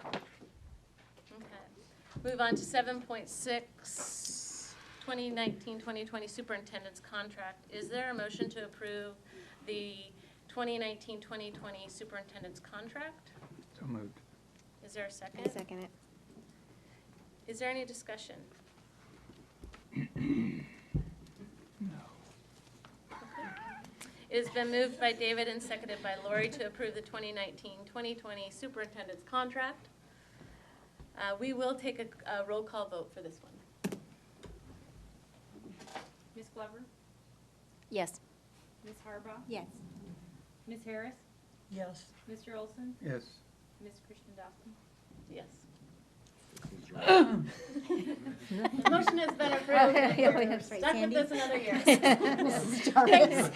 Okay. Move on to 7.6, 2019-2020 Superintendent's Contract. Is there a motion to approve the 2019-2020 Superintendent's Contract? So moved. Is there a second? I second it. Is there any discussion? No. It has been moved by David and seconded by Lori to approve the 2019-2020 Superintendent's Contract. We will take a roll call vote for this one. Ms. Glover? Yes. Ms. Harbaugh? Yes. Ms. Harris? Yes. Mr. Olson? Yes. Ms. Christian Dawson? Yes. The motion has been approved. Yeah, we have Stuck with Sandy. this another year. Mrs. Jarvis.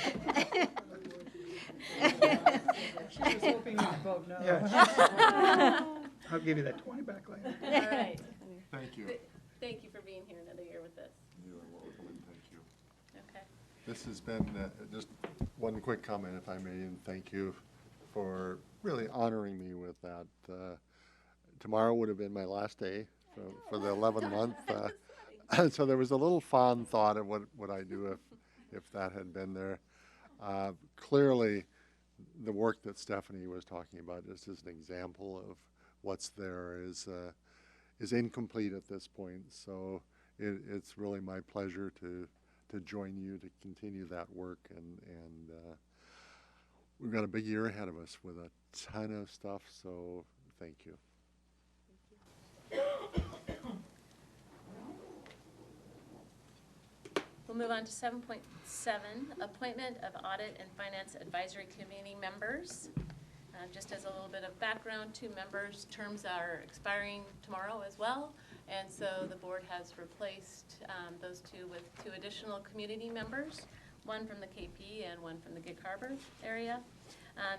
She was hoping you'd vote no. Yeah. I'll give you that 20 back later. All right. Thank you. Thank you for being here another year with us. This has been, just one quick comment, if I may, and thank you for really honoring me with that. Tomorrow would have been my last day for the 11th month. So there was a little fond thought of what I do if that had been there. Clearly, the work that Stephanie was talking about just as an example of what's there is incomplete at this point. So it's really my pleasure to join you to continue that work, and we've got a big year ahead of us with a ton of stuff, so thank you. We'll move on to 7.7, appointment of Audit and Finance Advisory Committee members. Just as a little bit of background, 2 members' terms are expiring tomorrow as well, and so the board has replaced those 2 with 2 additional community members, one from the KP and one from the Gig Harbor area.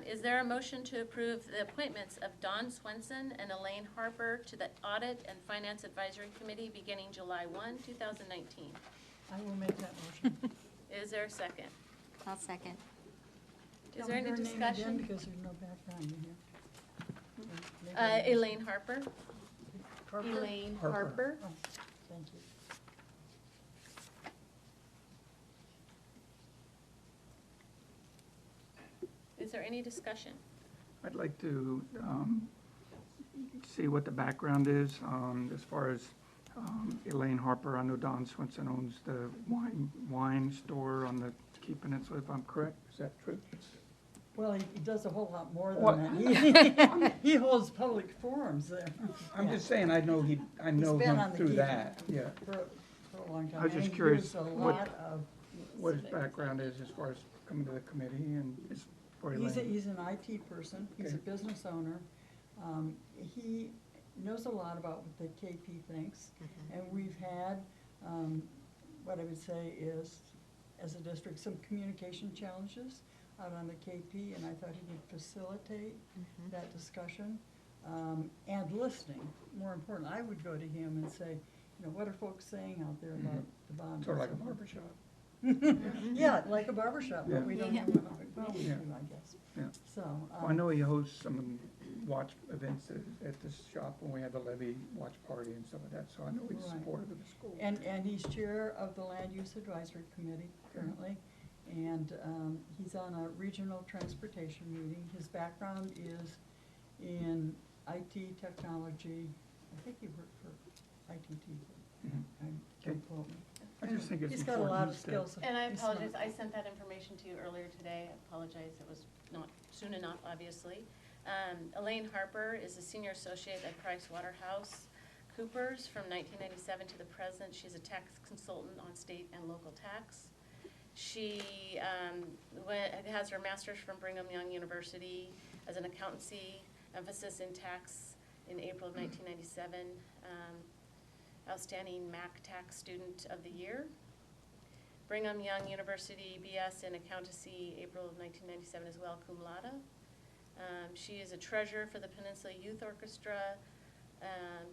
Is there a motion to approve the appointments of Dawn Swenson and Elaine Harper to the Audit and Finance Advisory Committee beginning July 1, 2019? I will make that motion. Is there a second? I'll second. Is there any Tell me her name again, discussion? because there's no background in here. Maybe Elaine Harper. Harper? Elaine Harper. Harper. Oh, thank you. Is there any discussion? I'd like to see what the background is as far as Elaine Harper. I know Don Swenson owns the wine store on the Key Peninsula, if I'm correct. Is that true? Well, he does a whole lot more What? than that. He holds public forums there. I'm just saying, I know He's him been on the through Key that, yeah. For a long time. I was just And he curious gives a what- lot of, What his background is as far as coming to the committee and as for Elaine. he's an IT person, he's a Okay. business owner. He knows a lot about what the KP thinks. And we've had, what I would say is, as a district, some communication challenges out on the KP, and I thought he would facilitate that discussion. And listening, more important, I would go to him and say, you know, what are folks saying out there about the bond? Sort of like a barber shop. Yeah, like a barber shop, Yeah. but we don't Yeah. have one, well, we do, Yeah. I guess. Yeah. So. Well, I know he hosts some watch events at this shop when we had the levy watch party and stuff like that, so I know he's Right. supportive of the school. And he's chair of the Land Use Advisory Committee currently, and he's on a regional transportation meeting. His background is in IT technology. I think he worked for ITT. Mhm. Don't quote me. I just think it's He's got a lot important of to- skills. And I He's smart. apologize, I sent that information to you earlier today. I apologize, it was not soon enough, obviously. Elaine Harper is a senior associate at Price Waterhouse Coopers from 1997 to the present. She's a tax consultant on state and local tax. She has her master's from Brigham Young University as an accountancy, emphasis in tax in April of 1997. Outstanding MAC Tax Student of the Year. Brigham Young University BS in Accountancy, April of 1997 as well, cum laude. She is a treasurer for the Peninsula Youth Orchestra.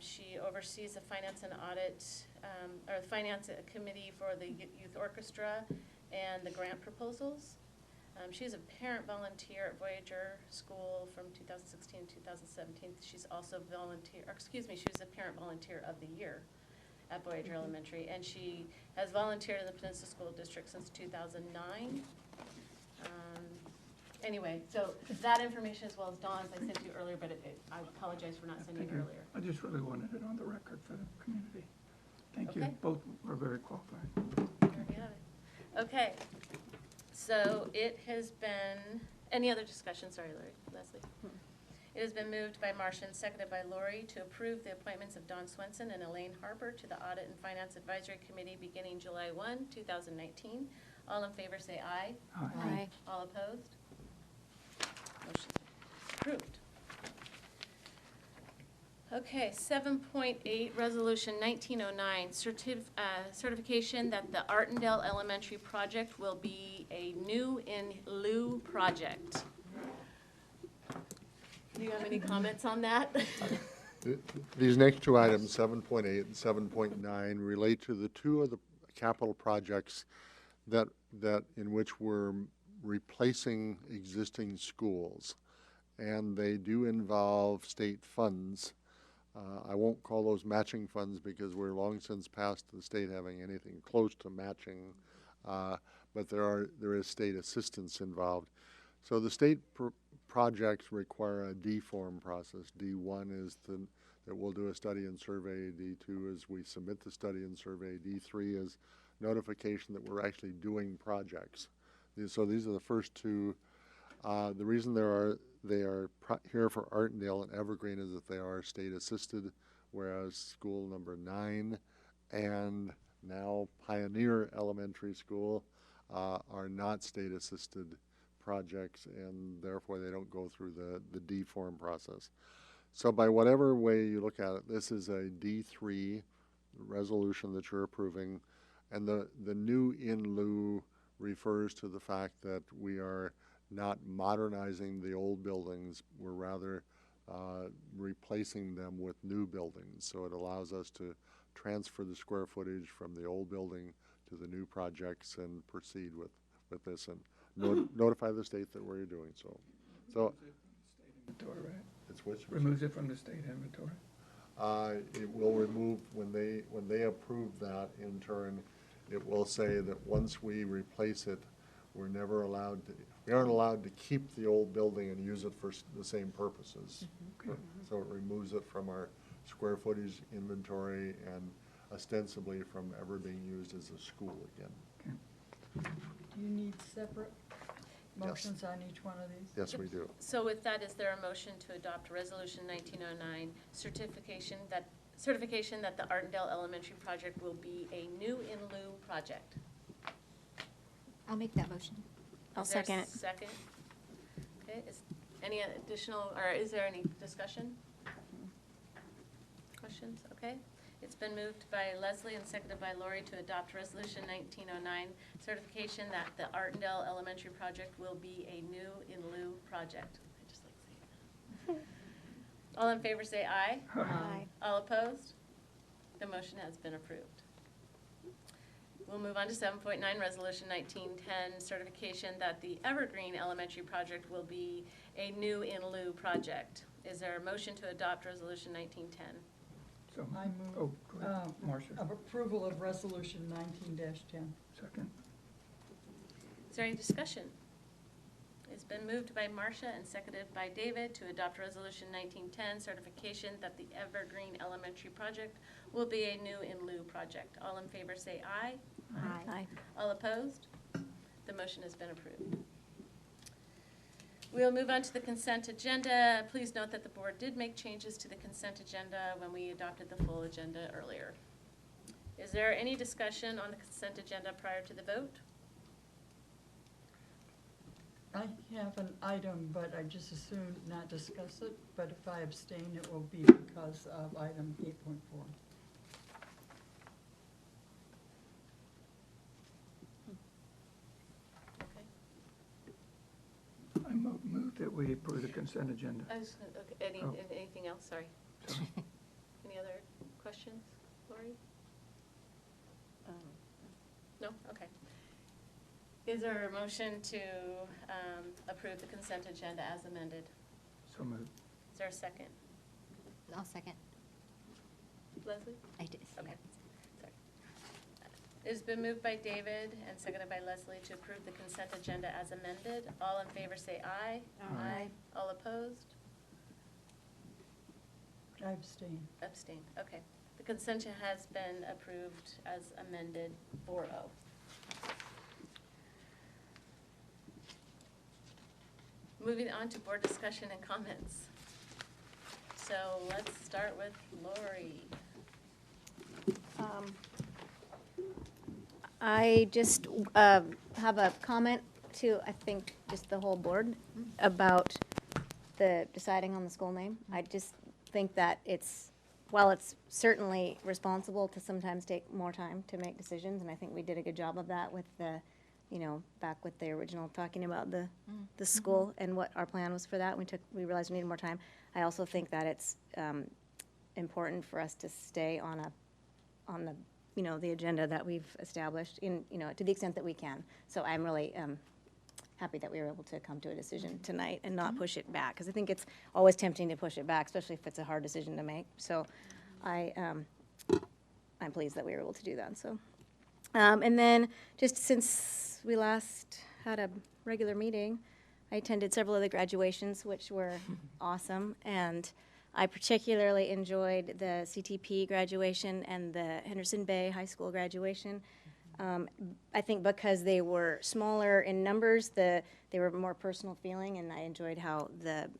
She oversees the finance and audit, or the finance committee for the youth orchestra and the grant proposals. She's a parent volunteer at Voyager School from 2016 to 2017. She's also she was a parent volunteer of the year at Voyager Elementary, and she has volunteered in the Peninsula School District since 2009. Anyway, so that information as well as Dawn's I sent you earlier, but I apologize for not sending it Thank you. earlier. I just really wanted it on the record for the community. Thank you. Okay. Both are very qualified. There we have it. Okay, so it has been, any other discussion? Sorry, Leslie. It has been moved by Marcia and seconded by Lori to approve the appointments of Dawn Swenson and Elaine Harper to the Audit and Finance Advisory Committee beginning July 1, 2019. All in favor say aye. Aye. All opposed? Motion approved. Okay, 7.8, Resolution 1909, certification that the Artendale Elementary project will be a new in lieu project. Do you have any comments on that? These next 2 items, 7.8 and 7.9, relate to the 2 of the capital projects that in which we're replacing existing schools, and they do involve state funds. I won't call those matching funds because we're long since past the state having anything close to matching, but there is state assistance involved. So the state projects require a D form process. D1 is that we'll do a study and survey. D2 is we submit the study and survey. D3 is notification that we're actually doing projects. So these are the first two. The reason they are here for Artendale and Evergreen is that they are state assisted, whereas school number 9 and now Pioneer Elementary School are not state assisted projects, and therefore they don't go through the D form process. So by whatever way you look at it, this is a D3 resolution that you're approving, and the new in lieu refers to the fact that we are not modernizing the old buildings, we're rather replacing them with new buildings. So it allows us to transfer the square footage from the old building to the new projects and proceed with this and notify the state that we're doing so. So Inventory, right? it's which? Removes it from the state inventory. It will remove, when they approve that in turn, it will say that once we replace it, we aren't allowed to keep the old building and use it for the same purposes. So it removes it from our square footage inventory and ostensibly from ever being used as a school again. Do you need separate motions on each one of these? Yes, we do. So with that, is there a motion to adopt Resolution 1909, certification that the Artendale Elementary project will be a new in lieu project? I'll make that motion. I'll Is there a second it. Second. Okay, is any additional, or is there any discussion? Questions? Okay. It's been moved by Leslie and seconded by Lori to adopt Resolution 1909, certification that the Artendale Elementary project will be a new in lieu project. I just like saying that. All in favor say aye. Aye. All opposed? The motion has been approved. We'll move on to 7.9, Resolution 1910, certification that the Evergreen Elementary project will be a new in lieu project. Is there a motion to adopt Resolution 1910? So, I move, oh, go ahead, Marcia. of approval of resolution 19-10. Second. Is there any discussion? It's been moved by Marcia and seconded by David to adopt Resolution 1910, certification that the Evergreen Elementary project will be a new in lieu project. All in favor say aye. Aye. All opposed? The motion has been approved. We'll move on to the consent agenda. Please note that the board did make changes to the consent agenda when we adopted the full agenda earlier. Is there any discussion on the consent agenda prior to the vote? I have an item, but I just assume not discuss it, but if I abstain, it will be because of item 8.4. Okay. I move that we approve the consent agenda. I was, okay, Oh. anything else? Sorry. Sorry. Any other questions, Lori? No? Okay. Is there a motion to approve the consent agenda as amended? So moved. Is there a second? I'll second. Leslie? I did. Okay. Sorry. It's been moved by David and seconded by Leslie to approve the consent agenda as amended. All in favor say aye. Aye. All opposed? I abstain. Abstain. Okay. The consent has been approved as amended 4-0. Moving on to board discussion and comments. So let's start with Lori. I just have a comment to, I think, just the whole board about the deciding on the school name. I just think that while it's certainly responsible to sometimes take more time to make decisions, and I think we did a good job of that with back with the original talking about the school and what our plan was for that. We realized we needed more time. I also think that it's important for us to stay on the you know, the agenda that we've established in, you know, to the extent that we can. So I'm really happy that we were able to come to a decision tonight and not push it back, because I think it's always tempting to push it back, especially if it's a hard decision to make. So I'm pleased that we were able to do that, so. And then, just since we last had a regular meeting, I attended several of the graduations, which were awesome, and I particularly enjoyed the CTP graduation and the Henderson Bay High School graduation. I think because they were smaller in numbers, they were more personal feeling, and I enjoyed how the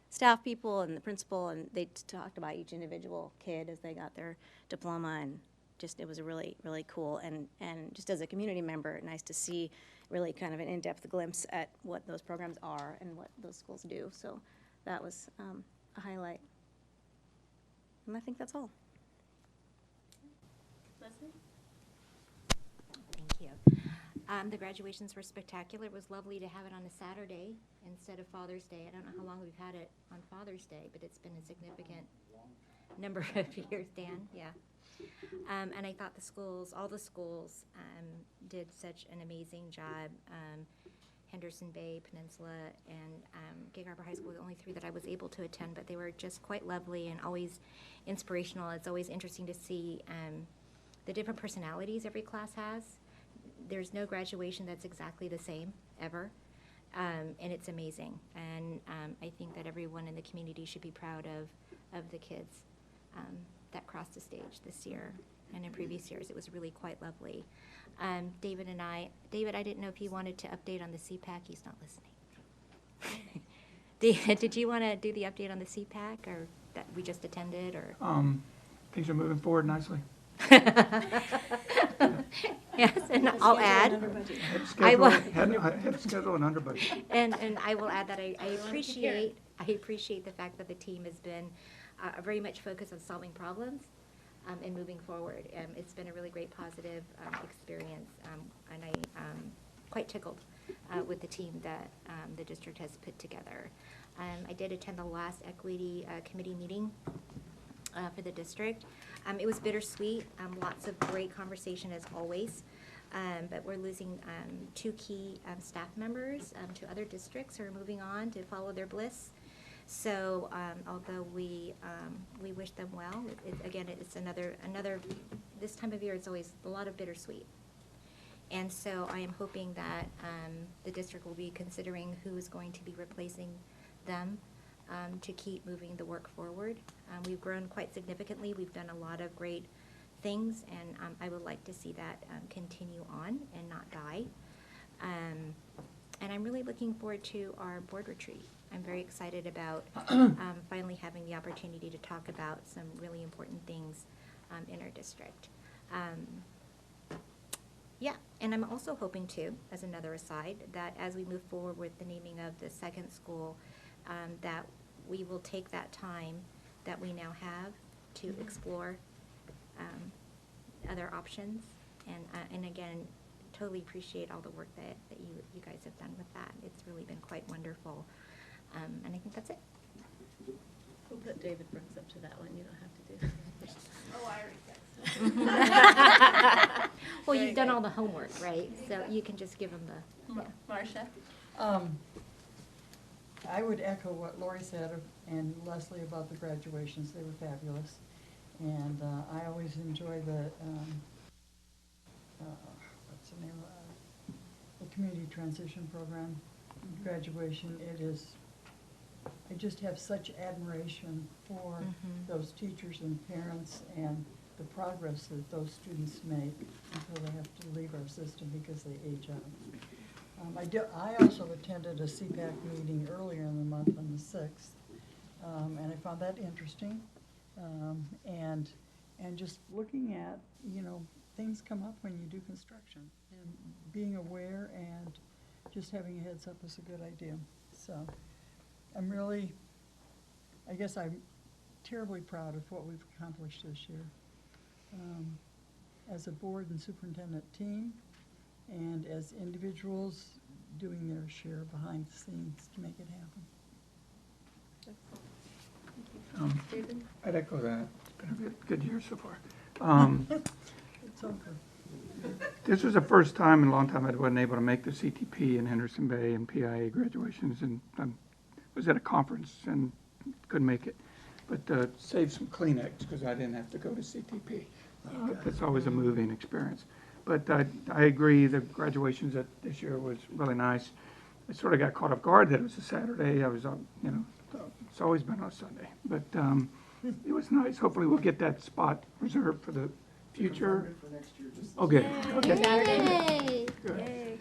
staff people and the principal, and they talked about each individual kid as they got their diploma, and just, it was a really, really cool, and just as a community member, nice to see really kind of an in-depth glimpse at what those programs are and what those schools do. So that was a highlight. And I think that's all. Leslie? Thank you. The graduations were spectacular. It was lovely to have it on a Saturday instead of Father's Day. I don't know how long we've had it on Father's Day, but it's been a significant number of years, Dan, yeah. And I thought the schools, all the schools, did such an amazing job. Henderson Bay, Peninsula, and Gig Harbor High School were the only three that I was able to attend, but they were just quite lovely and always inspirational. It's always interesting to see the different personalities every class has. There's no graduation that's exactly the same, ever. And it's amazing. And I think that everyone in the community should be proud of the kids that crossed the stage this year and in previous years. It was really quite lovely. David, I didn't know if you wanted to update on the CPAC. He's not listening. Did you want to do the update on the CPAC, or that we just attended, or? Things are moving forward nicely. Yes, and I'll add. I had schedule and under budget. And I will add that I appreciate the fact that the team has been very much focused on solving problems and moving forward. It's been a really great positive experience, and I'm quite tickled with the team that the district has put together. I did attend the last equity committee meeting for the district. It was bittersweet, lots of great conversation as always, but we're losing two key staff members to other districts who are moving on to follow their bliss. So although we wish them well, again, it's another, this time of year it's always a lot of bittersweet. And so I am hoping that the district will be considering who is going to be replacing them to keep moving the work forward. We've grown quite significantly. We've done a lot of great things, and I would like to see that continue on and not die. And I'm really looking forward to our board retreat. I'm very excited about finally having the opportunity to talk about some really important things in our district. Yeah, and I'm also hoping to, as another aside, that as we move forward with the naming of the second school, that we will take that time that we now have to explore other options. And again, totally appreciate all the work that you guys have done with that. It's really been quite wonderful. And I think that's it. We'll put David Brooks up to that one. You don't have to do it. Oh, I already texted. Well, you've done all the homework, right? So you can just give them the, yeah. Marcia? I would echo what Lori said and Leslie about the graduations. They were fabulous. And I always enjoy the, what's the name of the community transition program graduation. It is, I just have such admiration for those teachers and parents and the progress that those students make until they have to leave our system because they age out. I also attended a CPAC meeting earlier in the month on the 6th, and I found that interesting. And just looking at, you know, things come up when you do construction, and being aware and just having a heads up is a good idea. So I'm really, I guess I'm terribly proud of what we've accomplished this year as a board and superintendent team, and as individuals doing their share behind the scenes to make it happen. David? I'd echo that. It's been a good year so far. Soccer. This was the first time in a long time I wasn't able to make the CTP in Henderson Bay and PIA graduations, and I was at a conference and couldn't make it. But saved some Kleenex because I didn't have to go to CTP. That's always a moving experience. But I agree, the graduations this year was really nice. I sort of got caught off guard that it was a Saturday. I was, it's always been on a Sunday. But it was nice. Hopefully we'll get that spot reserved for the future. Okay. Yay! Good.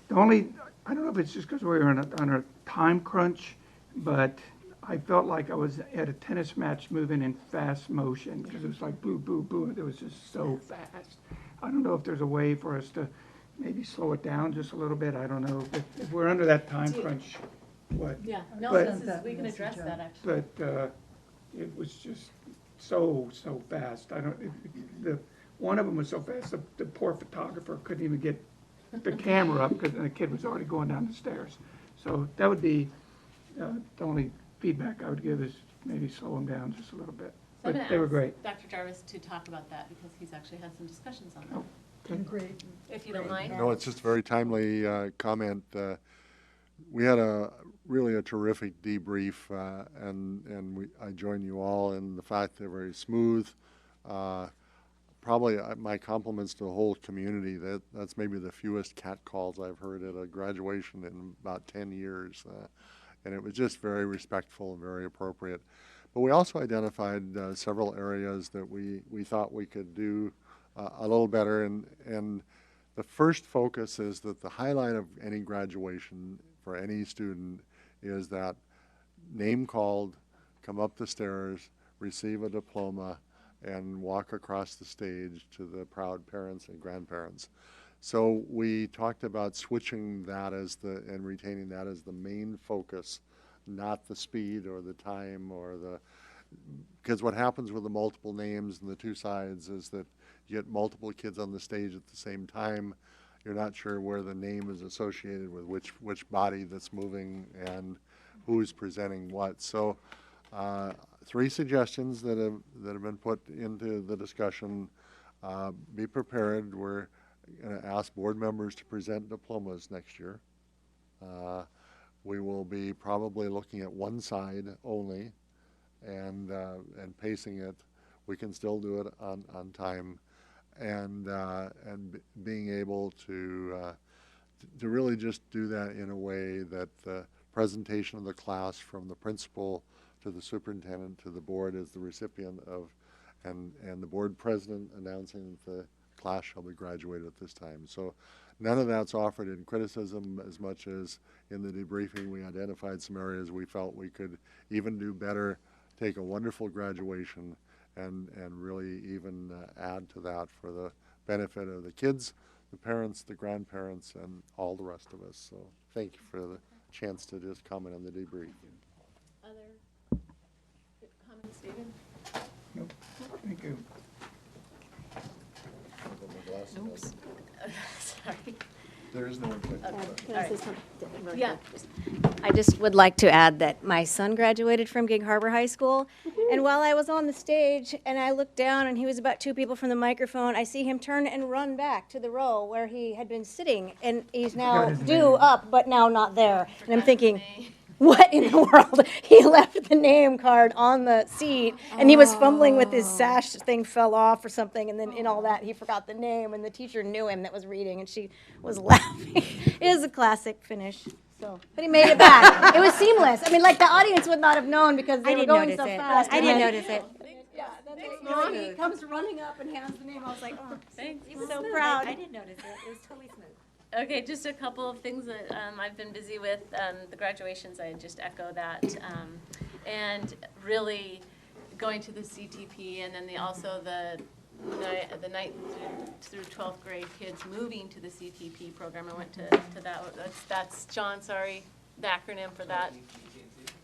The only, I don't know if it's just because we were on a time crunch, but I felt like I was at a tennis match moving in fast motion because it was like boo, boo, boo. It was just so fast. I don't know if there's a way for us to maybe slow it down just a little bit. I don't know if we're under that time crunch. What? Yeah, no, But- we can address that actually. But it was just so fast. One of them was so fast, the poor photographer couldn't even get the camera up because the kid was already going down the stairs. So that would be the only feedback I would give is maybe slow them down just a little bit. So I'm But gonna they were ask great. Dr. Jarvis to talk about that because he's actually had some discussions on Oh. that, Great. if you don't mind. No, it's just a very timely comment. We had really a terrific debrief, and I join you all in the fact they're very smooth. Probably my compliments to the whole community. That's maybe the fewest cat calls I've heard at a graduation in about 10 years. And it was just very respectful and very appropriate. But we also identified several areas that we thought we could do a little better. And the first focus is that the highlight of any graduation for any student is that name called, come up the stairs, receive a diploma, and walk across the stage to the proud parents and grandparents. So we talked about switching that and retaining that as the main focus, not the speed or the time because what happens with the multiple names and the two sides is that you get multiple kids on the stage at the same time. You're not sure where the name is associated with which body that's moving and who's presenting what. So 3 suggestions that have been put into the discussion. Be prepared. We're going to ask board members to present diplomas next year. We will be probably looking at one side only and pacing it. We can still do it on time, and being able to really just do that in a way that the presentation of the class from the principal to the superintendent to the board is the recipient of, and the board president announcing that the class shall be graduated at this time. So none of that's offered in criticism as much as in the debriefing we identified some areas we felt we could even do better, take a wonderful graduation and really even add to that for the benefit of the kids, the parents, the grandparents, and all the rest of us. So thank you for the chance to just comment on the debrief. Other comments, David? Nope. Thank you. Oops. Sorry. There is no Can I say something really Yeah. quick? I just would like to add that my son graduated from Gig Harbor High School, and while I was on the stage and I looked down and he was about 2 people from the microphone, I see him turn and run back to the row where he had been sitting, and he's now his due name. up, but now not there. And I'm thinking, what in the world? He left the name card on the seat, and he was fumbling with his sash thing fell off or something, and then in all that, he forgot the name, and the teacher knew him that was reading, and she was laughing. It was a classic finish, so, but he made it back. It was seamless. I mean, like, the audience would not have known because they I were didn't going notice so it. fast. I and didn't then- notice it. Yeah, that's it. He comes running up and hands the name. I was like, oh, Thanks. he's so proud. I didn't notice it. It was totally smooth. Okay, just a couple of things that I've been busy with. The graduations, I just echo that. And really going to the CTP and then also the 9th through 12th grade kids moving to the CTP program. I went to that. That's John, sorry, the acronym for that.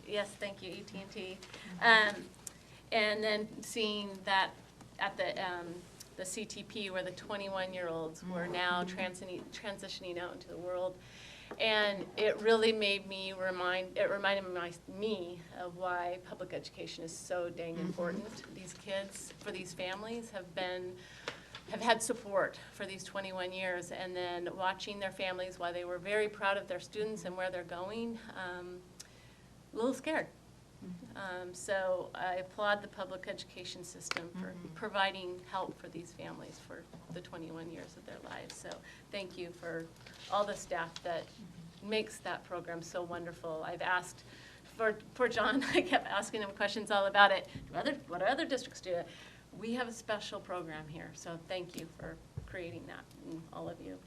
Yes, thank you, AT&T. And then seeing that at the CTP where the 21-year-olds were now transitioning out into the world. And it really made me reminded me of why public education is so dang important. These kids, for these families, have been have had support for these 21 years, and then watching their families while they were very proud of their students and where they're going, a little scared. So I applaud the public education system for providing help for these families for the 21 years of their lives. So thank you for all the staff that makes that program so wonderful. I've asked for John, I kept asking him questions all about it. What do other districts do? We have a special program here, so thank you for creating that, and all of you.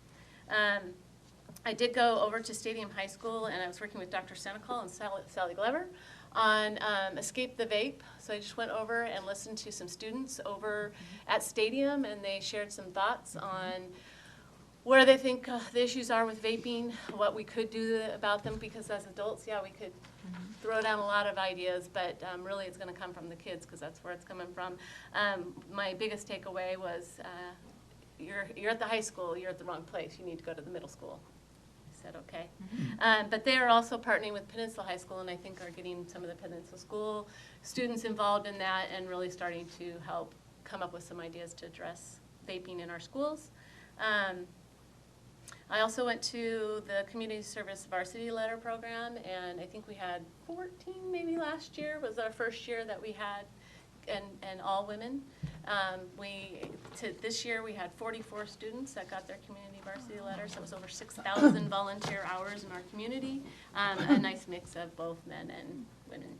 I did go over to Stadium High School, and I was working with Dr. Senecal and Sally Glover on Escape the Vape. So I just went over and listened to some students over at Stadium, and they shared some thoughts on where they think the issues are with vaping, what we could do about them, because as adults, yeah, we could throw down a lot of ideas, but really it's going to come from the kids, because that's where it's coming from. My biggest takeaway was, you're at the high school, you're at the wrong place, you need to go to the middle school. I said, okay. But they are also partnering with Peninsula High School, and I think are getting some of the Peninsula School students involved in that, and really starting to help come up with some ideas to address vaping in our schools. I also went to the Community Service Varsity Letter Program, and I think we had 14 maybe last year was our first year that we had, and all women. This year we had 44 students that got their community varsity letters. So it was over 6,000 volunteer hours in our community, a nice mix of both men and women.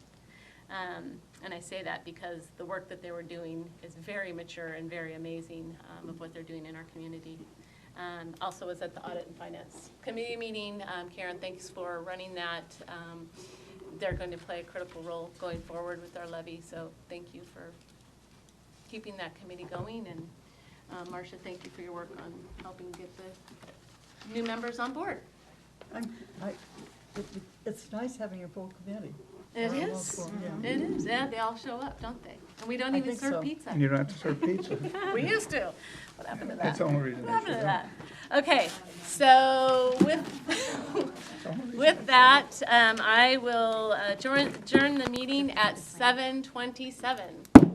And I say that because the work that they were doing is very mature and very amazing of what they're doing in our community. Also was at the Audit and Finance Committee meeting. Karen, thanks for running that. They're going to play a critical role going forward with our levy, so thank you for keeping that committee going. And Marcia, thank you for your work on helping get the new members on board. It's nice having a full committee. It is. It is. Yeah, they all show up, don't they? And we don't even think serve so. pizza. And you don't have to serve pizza. We used to. What happened to that? That's the only reason What they happened to should that? Okay, so with that, I will adjourn the meeting at 7:27.